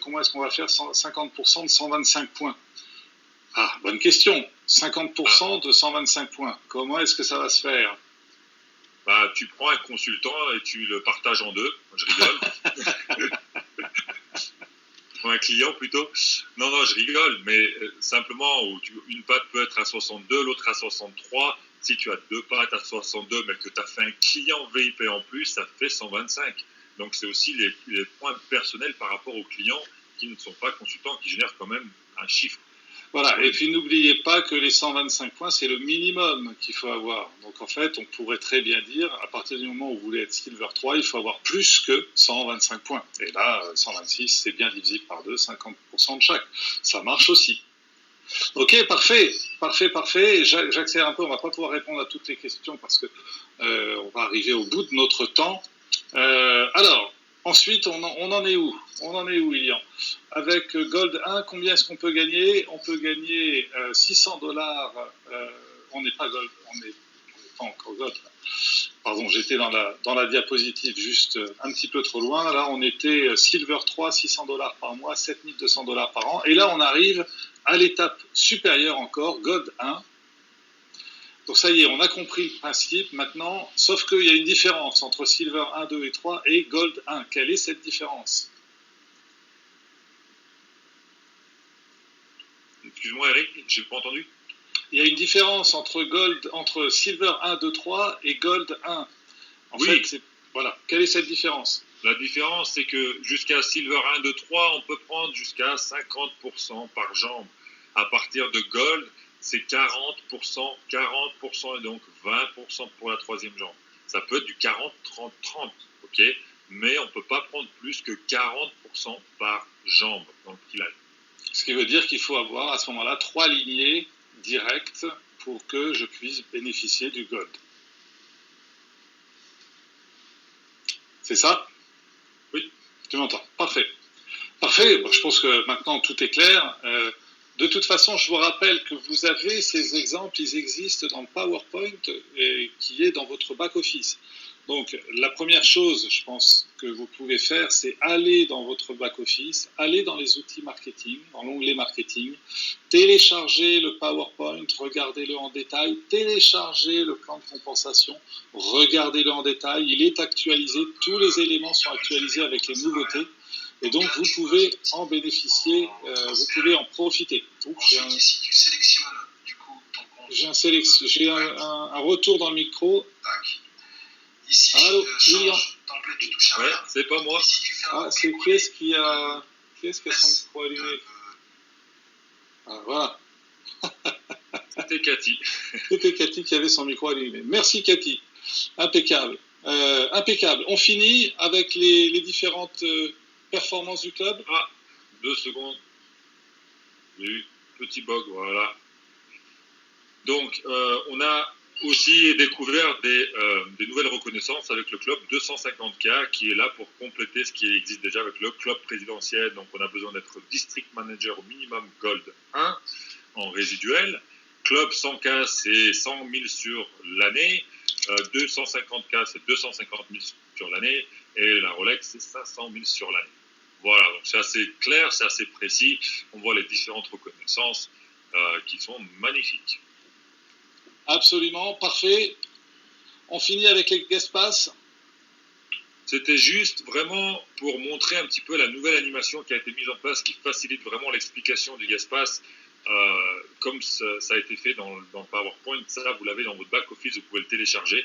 comment est-ce qu'on va faire 50% de 125 points? Ah, bonne question. 50% de 125 points. Comment est-ce que ça va se faire? Bah, tu prends un consultant et tu le partages en deux. Je rigole. Un client plutôt. Non, je rigole, mais simplement, une patte peut être à 62, l'autre à 63. Si tu as deux pattes à 62, mais que tu as fait un client VIP en plus, ça fait 125. Donc, c'est aussi les points personnels par rapport aux clients qui ne sont pas consultants, qui génèrent quand même un chiffre. Voilà, et puis n'oubliez pas que les 125 points, c'est le minimum qu'il faut avoir. Donc en fait, on pourrait très bien dire, à partir du moment où vous voulez être Silver 3, il faut avoir plus que 125 points. Et là, 126, c'est bien divisible par 2, 50% de chaque. Ça marche aussi. Ok, parfait. J'accélère un peu, on ne va pas pouvoir répondre à toutes les questions parce que on va arriver au bout de notre temps. Alors, ensuite, on en est où? On en est où, Ilian? Avec Gold 1, combien est-ce qu'on peut gagner? On peut gagner $600. On n'est pas Gold, on n'est pas encore Gold. Pardon, j'étais dans la diapositive juste un petit peu trop loin. Là, on était Silver 3, $600 par mois, $7 200 par an. Et là, on arrive à l'étape supérieure encore, Gold 1. Donc ça y est, on a compris le principe maintenant, sauf qu'il y a une différence entre Silver 1, 2 et 3 et Gold 1. Quelle est cette différence? Excuse-moi Eric, j'ai pas entendu. Il y a une différence entre Silver 1, 2, 3 et Gold 1. En fait, voilà. Quelle est cette différence? La différence, c'est que jusqu'à Silver 1, 2, 3, on peut prendre jusqu'à 50% par jambe. À partir de Gold, c'est 40%, 40% et donc 20% pour la troisième jambe. Ça peut être du 40, 30, 30, ok? Mais on ne peut pas prendre plus que 40% par jambe dans le pilates. Ce qui veut dire qu'il faut avoir à ce moment-là 3 lignées directes pour que je puisse bénéficier du Gold. C'est ça? Oui. Tu m'entends? Parfait. Parfait. Bon, je pense que maintenant tout est clair. De toute façon, je vous rappelle que vous avez ces exemples, ils existent dans le PowerPoint et qui est dans votre back-office. Donc, la première chose, je pense, que vous pouvez faire, c'est aller dans votre back-office, aller dans les outils marketing, dans l'onglet marketing, télécharger le PowerPoint, regardez-le en détail, télécharger le plan de compensation, regardez-le en détail, il est actualisé, tous les éléments sont actualisés avec les nouveautés. Et donc, vous pouvez en bénéficier, vous pouvez en profiter. J'ai un retour dans le micro. Allô, Lilian. Ouais, c'est pas moi. Ah, c'est qui est-ce qui a son micro allumé? Ah, voilà. C'était Cathy. C'était Cathy qui avait son micro allumé. Merci Cathy. Impeccable. Impeccable. On finit avec les différentes performances du club. Ah, 2 secondes. J'ai eu petit bug, voilà. Donc, on a aussi découvert des nouvelles reconnaissances avec le club 250K qui est là pour compléter ce qui existe déjà avec le club présidentiel. Donc on a besoin d'être district manager au minimum Gold 1 en résiduel. Club 100K c'est 100 000 sur l'année. 250K c'est 250 000 sur l'année. Et la Rolex c'est 500 000 sur l'année. Voilà, donc c'est assez clair, c'est assez précis. On voit les différentes reconnaissances qui sont magnifiques. Absolument, parfait. On finit avec les guest pass. C'était juste vraiment pour montrer un petit peu la nouvelle animation qui a été mise en place, qui facilite vraiment l'explication du guest pass, comme ça a été fait dans PowerPoint. Ça, vous l'avez dans votre back-office, vous pouvez le télécharger.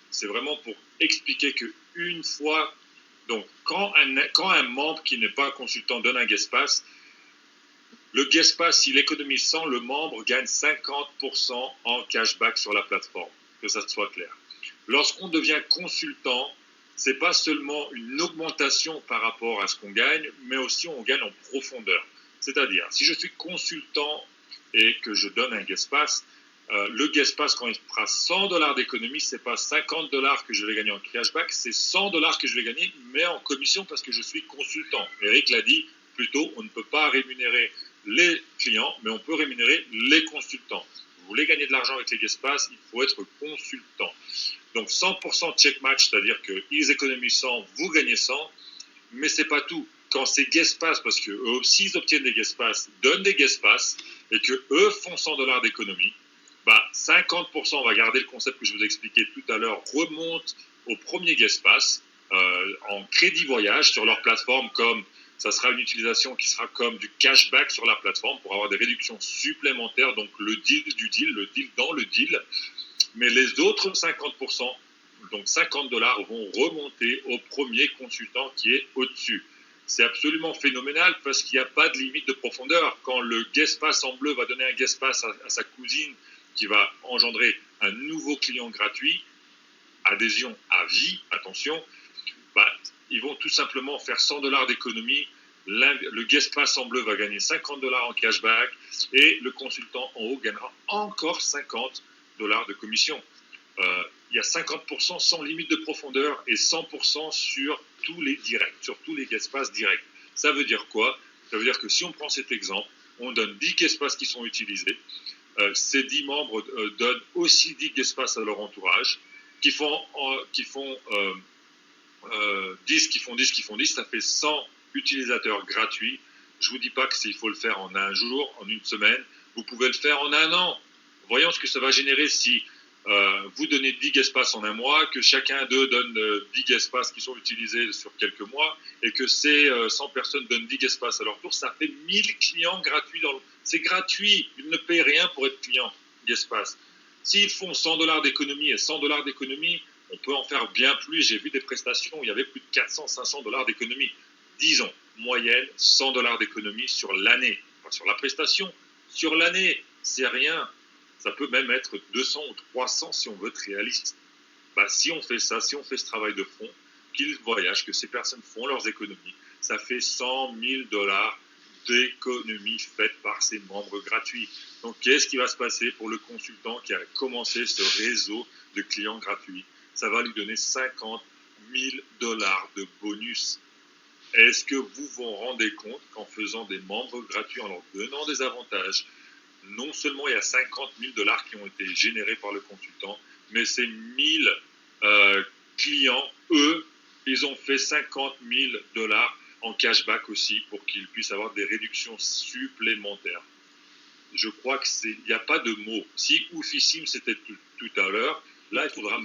C'est vraiment pour expliquer qu'une fois, donc quand un membre qui n'est pas consultant donne un guest pass, le guest pass, s'il économise 100, le membre gagne 50% en cashback sur la plateforme, que ça soit clair. Lorsqu'on devient consultant, ce n'est pas seulement une augmentation par rapport à ce qu'on gagne, mais aussi on gagne en profondeur. C'est-à-dire, si je suis consultant et que je donne un guest pass, le guest pass, quand il fera $100 d'économie, ce n'est pas $50 que je vais gagner en cashback, c'est $100 que je vais gagner, mais en commission parce que je suis consultant. Eric l'a dit plus tôt, on ne peut pas rémunérer les clients, mais on peut rémunérer les consultants. Vous voulez gagner de l'argent avec les guest pass, il faut être consultant. Donc 100% check match, c'est-à-dire qu'ils économisent 100, vous gagnez 100, mais c'est pas tout. Quand c'est guest pass, parce que eux aussi ils obtiennent des guest pass, donnent des guest pass, et que eux font $100 d'économie, 50%, on va garder le concept que je vous ai expliqué tout à l'heure, remonte au premier guest pass en crédit voyage sur leur plateforme, comme ça sera une utilisation qui sera comme du cashback sur la plateforme pour avoir des réductions supplémentaires, donc le deal du deal, le deal dans le deal. Mais les autres 50%, donc $50, vont remonter au premier consultant qui est au-dessus. C'est absolument phénoménal parce qu'il n'y a pas de limite de profondeur. Quand le guest pass en bleu va donner un guest pass à sa cousine qui va engendrer un nouveau client gratuit, adhésion à vie, attention, ils vont tout simplement faire $100 d'économie. Le guest pass en bleu va gagner $50 en cashback et le consultant en haut gagnera encore $50 de commission. Il y a 50% sans limite de profondeur et 100% sur tous les directs, sur tous les guest pass directs. Ça veut dire quoi? Ça veut dire que si on prend cet exemple, on donne 10 guest pass qui sont utilisés. Ces 10 membres donnent aussi 10 guest pass à leur entourage, qui font 10, ça fait 100 utilisateurs gratuits. Je ne vous dis pas qu'il faut le faire en un jour, en une semaine. Vous pouvez le faire en un an. Voyons ce que ça va générer si vous donnez 10 guest pass en un mois, que chacun d'eux donne 10 guest pass qui sont utilisés sur quelques mois, et que ces 100 personnes donnent 10 guest pass à leur tour. Ça fait 1000 clients gratuits. C'est gratuit. Ils ne payent rien pour être clients guest pass. S'ils font $100 d'économie et $100 d'économie, on peut en faire bien plus. J'ai vu des prestations où il y avait plus de 400-500 $ d'économie. Disons, moyenne, $100 d'économie sur l'année. Pas sur la prestation, sur l'année. C'est rien. Ça peut même être 200 ou 300 si on veut être réaliste. Si on fait ça, si on fait ce travail de fond, qu'ils voyagent, que ces personnes font leurs économies, ça fait $100 000 d'économies faites par ces membres gratuits. Donc, qu'est-ce qui va se passer pour le consultant qui a commencé ce réseau de clients gratuits? Ça va lui donner $50 000 de bonus. Est-ce que vous vous rendez compte qu'en faisant des membres gratuits, en leur donnant des avantages, non seulement il y a $50 000 qui ont été générés par le consultant, mais ces 1000 clients, eux, ils ont fait $50 000 en cashback aussi pour qu'ils puissent avoir des réductions supplémentaires. Je crois qu'il n'y a pas de mot. Si oufissime c'était tout à l'heure, là il faudra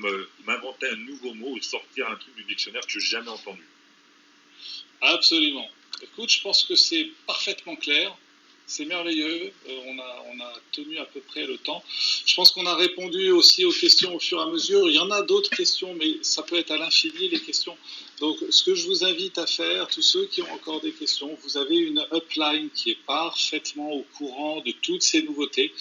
m'inventer un nouveau mot ou sortir un truc du dictionnaire que je n'ai jamais entendu. Absolument. Écoute, je pense que c'est parfaitement clair. C'est merveilleux, on a tenu à peu près le temps. Je pense qu'on a répondu aussi aux questions au fur et à mesure. Il y en a d'autres questions, mais ça peut être à l'infini les questions. Donc ce que je vous invite à faire, tous ceux qui ont encore des questions, vous avez une upline qui est parfaitement au courant de toutes ces nouveautés.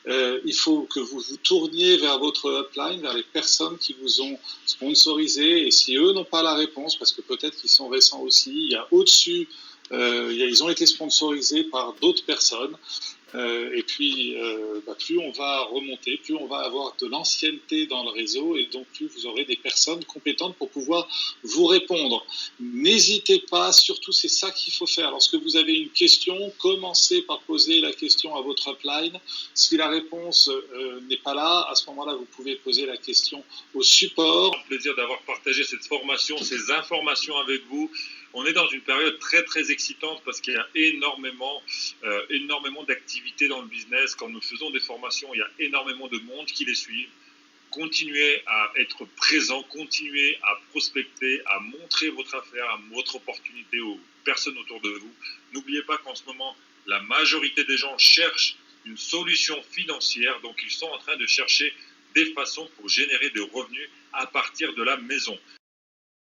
Il faut que vous vous tourniez vers votre upline, vers les personnes qui vous ont sponsorisé. Et si eux n'ont pas la réponse, parce que peut-être qu'ils sont récents aussi, il y a au-dessus... ils ont été sponsorisés par d'autres personnes. Et puis, plus on va remonter, plus on va avoir de l'ancienneté dans le réseau, et donc plus vous aurez des personnes compétentes pour pouvoir vous répondre. N'hésitez pas, surtout c'est ça qu'il faut faire. Lorsque vous avez une question, commencez par poser la question à votre upline. Si la réponse n'est pas là, à ce moment-là, vous pouvez poser la question au support. C'est un plaisir d'avoir partagé cette formation, ces informations avec vous. On est dans une période très très excitante parce qu'il y a énormément d'activités dans le business. Quand nous faisons des formations, il y a énormément de monde qui les suit. Continuez à être présent, continuez à prospecter, à montrer votre affaire, votre opportunité aux personnes autour de vous. N'oubliez pas qu'en ce moment, la majorité des gens cherchent une solution financière, donc ils sont en train de chercher des façons pour générer des revenus à partir de la maison.